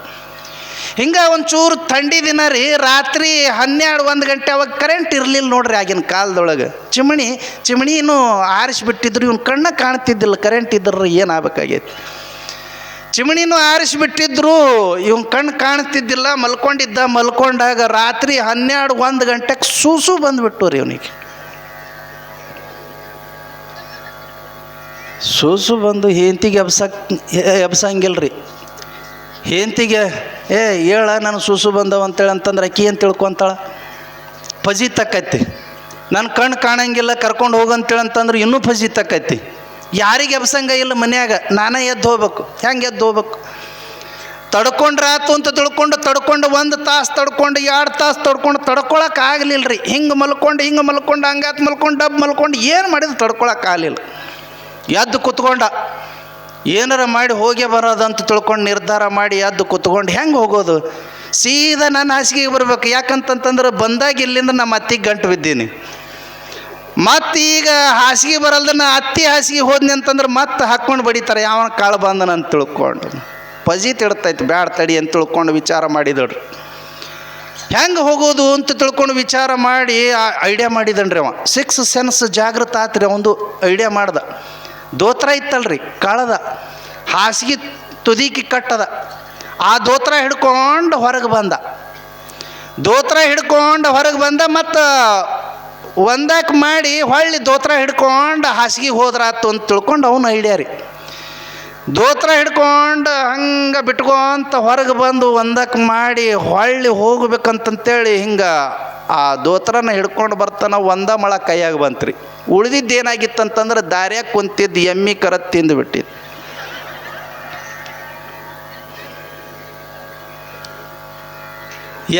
ಹಿಂಗೆ ಒಂಚೂರು ಥಂಡಿ ದಿನ ರೀ, ರಾತ್ರಿ 12-1 ಗಂಟೆ. ಅವಾಗ ಕರೆಂಟ್ ಇರಲಿಲ್ಲ ನೋಡ್ರಿ ಆಗಿನ ಕಾಲದೊಳಗೆ. ಚಿಮಣಿನೂ ಆರಿಸಿಬಿಟ್ಟಿದ್ರು. ಇವ್ನು ಕಣ್ಣ ಕಾಣ್ತಿದ್ದಿಲ್ಲ. ಕರೆಂಟ್ ಇದ್ರೆ ಏನಾಗಬೇಕಾಗೈತಿ. ಚಿಮಣಿನೂ ಆರಿಸಿಬಿಟ್ಟಿದ್ರು, ಇವ್ನ ಕಣ್ಣು ಕಾಣ್ತಿದ್ದಿಲ್ಲ. ಮಲ್ಕೊಂಡಾಗ ರಾತ್ರಿ 12-1 ಗಂಟೆಗೆ ಸೂಸು ಬಂದುಬಿಟ್ಟು ರೀ ಇವನಿಗೆ. ಸೂಸು ಬಂದು ಹೆಂತಿಗೆ ಎಬ್ಸಂಗಿಲ್ಲ ರೀ. ಹೆಂತಿಗೆ ಹೇಳ ನಾನು ಸೂಸು ಬಂದವ ಅಂತೇಳಿ ಅಂತಂದ್ರೆ ಅಕ್ಕಿ ಏನು ತಿಳ್ಕೊತಾಳ, ಪಜಿ ತಕ್ಕೈತಿ. ನನ್ನ ಕಣ್ಣು ಕಾಣಂಗಿಲ್ಲ ಕರ್ಕೊಂಡು ಹೋಗಂತೇಳಿ ಅಂತಂದ್ರೆ ಇನ್ನೂ ಪಜಿ ತಕ್ಕೈತಿ. ಯಾರಿಗೆ ಎಬ್ಸಂಗ ಇಲ್ಲ ಮನ್ಯಾಗ, ನಾನೇ ಎದ್ದು ಹೋಗ್ಬೇಕು. ಹೆಂಗೆ ಎದ್ದು ಹೋಗ್ಬೇಕು? ತಡ್ಕೊಂಡ್ರೆ ಆತು ಅಂತ ತಿಳ್ಕೊಂಡು 1 ತಾಸು ತಡ್ಕೊಂಡು 2 ತಾಸು ತಡ್ಕೊಳಕ್ಕೆ ಆಗಲಿಲ್ಲ ರೀ. ಹಿಂಗೆ ಮಲ್ಕೊಂಡು ಹಂಗಾತ್ ಮಲ್ಕೊಂಡು ಏನು ಮಾಡಿದ್ರು ತಡ್ಕೊಳಕ್ಕಾಗಲಿಲ್ಲ. ಎದ್ದು ಕುತ್ಕೊಂಡ, ಏನಾರ ಮಾಡಿ ಹೋಗೇ ಬರೋದಂತ ತಿಳ್ಕೊಂಡು ನಿರ್ಧಾರ ಮಾಡಿ ಎದ್ದು ಕುತ್ಕೊಂಡು ಹೆಂಗೆ ಹೋಗೋದು? ಸೀದಾ ನಾನು ಹಾಸಿಗೆಗೆ ಬರ್ಬೇಕು. ಯಾಕಂತಂತಂದ್ರೆ ಬಂದಾಗ ಇಲ್ಲಿಂದ ನಮ್ಮ ಅತ್ತಿಗೆ ಗಂಟು ಬಿದ್ದೀನಿ. ಮತ್ತೀಗ ಹಾಸಿಗೆ ಬರಲ್ದನ್ನ ಅತ್ತಿ ಹಾಸಿಗೆ ಹೋದ್ನಿ ಅಂತಂದ್ರೆ ಮತ್ತೆ ಹಾಕ್ಕೊಂಡು ಬಡಿತಾರೆ. ಯಾವನ ಕಾಳು ಬಂದನ ಅಂತ ತಿಳ್ಕೊಂಡು ಪಜಿ ತಿಡ್ತೈತಿ. ಬ್ಯಾಡ ತಡಿ ಅಂತ ತಿಳ್ಕೊಂಡು ವಿಚಾರ ಮಾಡಿದಳ್ರಿ. ಹೆಂಗೆ ಹೋಗೋದು ಅಂತ ತಿಳ್ಕೊಂಡು ವಿಚಾರ ಮಾಡಿ ಐಡಿಯಾ ಮಾಡಿದನ್ರಿ ಅವ. 6 ಸೆನ್ಸ್ ಜಾಗೃತ ಆತ್ರಿ. ಒಂದು ಐಡಿಯಾ ಮಾಡ್ದ. ದೋತ್ರ ಇತ್ತಲ್ರಿ ಕಾಳದ, ಹಾಸಿಗೆ ತುದಿಕಿ ಕಟ್ಟದ. ಆ ದೋತ್ರ ಹಿಡ್ಕೊಂಡು ಹೊರಗೆ ಬಂದ. ಮತ್ತು ಒಂದಕ್ಕೆ ಮಾಡಿ ಹೊಳ್ಳಿ ದೋತ್ರ ಹಿಡ್ಕೊಂಡು ಹಾಸಿಗೆ ಹೋದ್ರಾತು ಅಂತ ತಿಳ್ಕೊಂಡು ಅವನು ಐಡಿಯಾ ರೀ. ದೋತ್ರ ಹಿಡ್ಕೊಂಡು ಹಂಗೆ ಬಿಟ್ಕೊಂತ ಹೊರಗೆ ಬಂದು ಒಂದಕ್ಕೆ ಮಾಡಿ ಹೊಳ್ಳಿ ಹೋಗ್ಬೇಕಂತಂತೇಳಿ ಹಿಂಗೆ ಆ ದೋತ್ರನ ಹಿಡ್ಕೊಂಡು ಬರ್ತಾನೆ. ಒಂದ ಮೊಳ ಕೈಯಾಗ ಬಂತ್ರಿ. ಉಳಿದಿದ್ದು ಏನಾಗಿತ್ತಂತಂದ್ರೆ ದಾರ್ಯಾಗ ಕುಂತಿದ್ದು ಎಮ್ಮಿ ಕರ ತಿಂದು ಬಿಟ್ಟಿದ್ದು.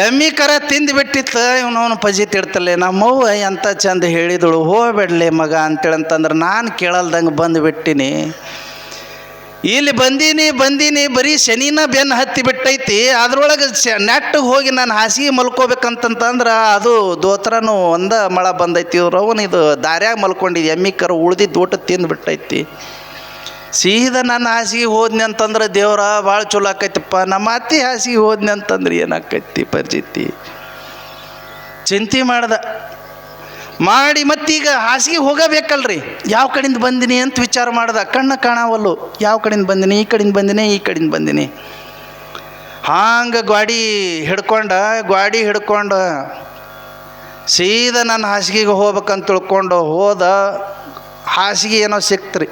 ಎಮ್ಮಿ ಕರ ತಿಂದು ಬಿಟ್ಟಿತ್ತು. ಇವನವನು ಪಜಿ ತಿಡ್ತಲೆ. ನಮ್ಮವ್ವ ಎಂಥ ಚಂದ ಹೇಳಿದಳು, ಹೋಗ್ಬೇಡಲೆ ಮಗ ಅಂತೇಳಂತಂದ್ರೆ ನಾನು ಕೇಳಲ್ದಂಗೆ ಬಂದುಬಿಟ್ಟಿನಿ. ಇಲ್ಲಿ ಬಂದೀನಿ ಬರೀ ಶನಿನ ಬೆನ್ನು ಹತ್ತಿ ಬಿಟ್ಟೈತಿ. ಅದ್ರೊಳಗೆ ನೆಟ್ಟಿಗೆ ಹೋಗಿ ನಾನು ಹಾಸಿಗೆ ಮಲ್ಕೋಬೇಕಂತಂದ್ರೆ ಅದು ದೋತ್ರನೂ ಒಂದ ಮಳ ಬಂದೈತಿ. ಅವನು ಇದು ದಾರ್ಯಾಗ ಮಲ್ಕೊಂಡಿದ್ದು ಎಮ್ಮಿ ಕರ ಉಳ್ದಿದ್ದು ಊಟ ತಿಂದು ಬಿಟ್ಟೈತಿ. ಸೀದಾ ನನ್ನ ಹಾಸಿಗೆ ಹೋದ್ನಿ ಅಂತಂದ್ರೆ ದೇವ್ರ ಭಾಳ ಚಲೋ ಆಕೈತಿಪ್ಪ. ನಮ್ಮ ಅತ್ತಿ ಹಾಸಿಗೆ ಹೋದ್ನಿ ಅಂತಂದ್ರೆ ಏನಾಕೈತಿ ಪರಿಸ್ಥಿತಿ ಚಿಂತೆ ಮಾಡಿ ಮತ್ತೀಗ ಹಾಸಿಗೆ ಹೋಗಬೇಕಲ್ರಿ. ಯಾವ ಕಡೆಯಿಂದ ಬಂದಿನಿ ಅಂತ ವಿಚಾರ ಮಾಡ್ದೆ. ಕಣ್ಣು ಕಾಣವಲ್ಲು. ಯಾವ ಕಡೆಯಿಂದ ಬಂದಿನಿ? ಈ ಕಡೆಯಿಂದ ಬಂದಿನಿ. ಹಾಂಗೆ ಗಾಡಿ ಹಿಡ್ಕೊಂಡು ಸೀದಾ ನನ್ನ ಹಾಸಿಗೆಗೆ ಹೋಗ್ಬೇಕಂತ ತಿಳ್ಕೊಂಡು ಹೋದ. ಹಾಸಿಗೆ ಏನೋ ಸಿಕ್ತು.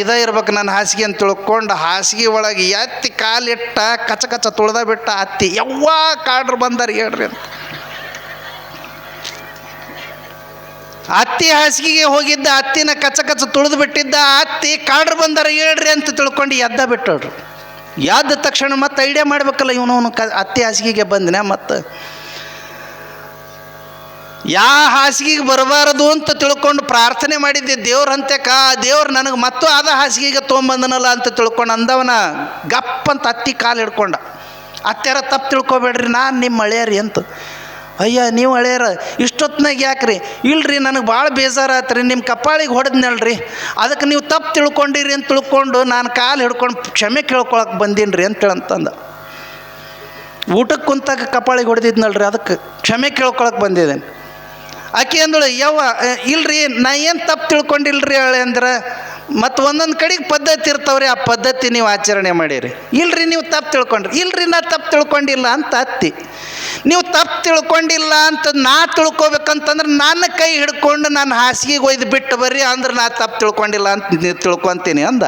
ಇದೇ ಇರ್ಬೇಕು ನನ್ನ ಹಾಸಿಗೆ ಅಂತ ತಿಳ್ಕೊಂಡು ಹಾಸಿಗೆ ಒಳಗೆ ಎತ್ತಿ ಕಾಲಿಟ್ಟ ಕಚ ತುಳ್ದ ಬಿಟ್ಟ. ಅತ್ತಿ ಯವ್ವ ಕಾಡ್ರು ಬಂದಾರ ಹೇಳ್ರಿ ಅಂತ. ಅತ್ತಿ ಹಾಸಿಗೆಗೆ ಹೋಗಿದ್ದ, ಅತ್ತಿನ ಕಚ ತುಳಿದು ಬಿಟ್ಟಿದ್ದ. ಅತ್ತಿ ಕಾಡ್ರು ಬಂದಾರ ಹೇಳ್ರಿ ಅಂತ ತಿಳ್ಕೊಂಡು ಎದ್ದ ಬಿಟ್ಟೋಡ್ರಿ. ಎದ್ದ ತಕ್ಷಣ ಮತ್ತೆ ಐಡಿಯಾ ಮಾಡ್ಬೇಕಲ್ಲ, ಇವನು ಅತ್ತಿ ಹಾಸಿಗೆಗೆ ಬಂದಿನ. ಮತ್ತು ಹಾಸಿಗೆಗೆ ಬರಬಾರದು ಅಂತ ತಿಳ್ಕೊಂಡು ಪ್ರಾರ್ಥನೆ ಮಾಡಿದ್ದೆ ದೇವ್ರ ಅಂತ್ಯಕ್ಕ. ದೇವ್ರು ನನಗೆ ಮತ್ತು ಹಾಸಿಗೆಗೆ ತೊಗೊಂಬಂದನಲ್ಲ ಅಂತ ತಿಳ್ಕೊಂಡು ಅಂದವನ ಗಪ್ಪಂತ ಅತ್ತಿ ಕಾಲು ಹಿಡ್ಕೊಂಡ. ಅತ್ಯಾರ ತಪ್ಪು ತಿಳ್ಕೊಬೇಡ್ರಿ, ನಾನು ನಿಮ್ಮ ಮಳೆಯರಿ ಅಂತ. ಅಯ್ಯ ನೀವು ಹಳೆಯರ ಇಷ್ಟೊತ್ತಿನಾಗ ಯಾಕ್ರಿ? ಇಲ್ರಿ ನನಗೆ ಭಾಳ ಬೇಜಾರಾತ್ರಿ, ನಿಮ್ಮ ಕಪಾಳಿಗೆ ಹೊಡೆದ್ನಲ್ರಿ, ಅದಕ್ಕೆ ನೀವು ತಪ್ಪು ತಿಳ್ಕೊಂಡಿರಿ ಅಂತ ತಿಳ್ಕೊಂಡು ನಾನು ಕಾಲು ಹಿಡ್ಕೊಂಡು ಕ್ಷಮೆ ಕೇಳ್ಕೊಳಕ್ಕೆ ಬಂದೀನಿ ರೀ ಅಂತಂದ. ಊಟಕ್ಕೆ ಕುಂತಾಗ ಕಪಾಳಿಗೆ ಹೊಡೆದಿದ್ನಲ್ರಿ, ಅದಕ್ಕೆ ಕ್ಷಮೆ ಕೇಳ್ಕೊಳಕ್ಕೆ ಬಂದಿದ್ದೇನೆ. ಆಕೆ ಅಂದಳು, ಯವ್ವ ಇಲ್ರಿ ನಾ ಏನು ತಪ್ಪು ತಿಳ್ಕೊಂಡಿಲ್ರಿ ಹೇಳಿ ಅಂದ್ರೆ, ಮತ್ತು ಒಂದೊಂದು ಕಡೆಗೆ ಪದ್ಧತಿ ಇರ್ತಾವ್ರಿ, ಆ ಪದ್ಧತಿ ನೀವು ಆಚರಣೆ ಮಾಡಿರಿ. ಇಲ್ರಿ ನೀವು ತಪ್ಪು ತಿಳ್ಕೊಂಡ್ರಿ. ಇಲ್ರಿ ನಾ ತಪ್ಪು ತಿಳ್ಕೊಂಡಿಲ್ಲ ಅಂತ ಅತ್ತಿ. ನೀವು ತಪ್ಪು ತಿಳ್ಕೊಂಡಿಲ್ಲ ಅಂತ ನಾ ತಿಳ್ಕೊಬೇಕಂತಂದ್ರೆ ನನ್ನ ಕೈ ಹಿಡ್ಕೊಂಡು ನಾನು ಹಾಸಿಗೆಗೆ ಒಯ್ದು ಬಿಟ್ಟು ಬರ್ರಿ, ಅಂದ್ರೆ ನಾ ತಪ್ಪು ತಿಳ್ಕೊಂಡಿಲ್ಲ ಅಂತ ತಿಳ್ಕೊತೀನಿ ಅಂದ.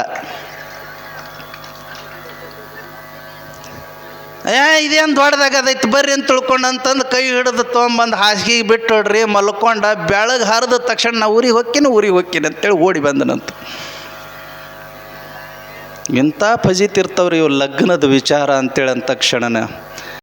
ಇದೇನು ದೊಡ್ಡದಾಗದೈತಿ ಬರ್ರಿ ಅಂತ ತಿಳ್ಕೊಂಡು ಅಂತಂದು ಕೈ ಹಿಡಿದು ತೊಗೊಂಬಂದು ಹಾಸಿಗೆಗೆ ಬಿಟ್ಟು ನೋಡ್ರಿ ಮಲ್ಕೊಂಡ. ಬೆಳಗ್ಗೆ ಹರಿದ ತಕ್ಷಣ ನಾ ಊರಿಗೆ ಹೋಗ್ತೀನಿ ಅಂತೇಳಿ ಓಡಿ ಬಂದನಂತ. ಇಂಥ ಫಜೀತಿರ್ತಾವ್ರಿ ಇವು ಲಗ್ನದ ವಿಚಾರ ಅಂತೇಳಿ ಅಂದ ತಕ್ಷಣನ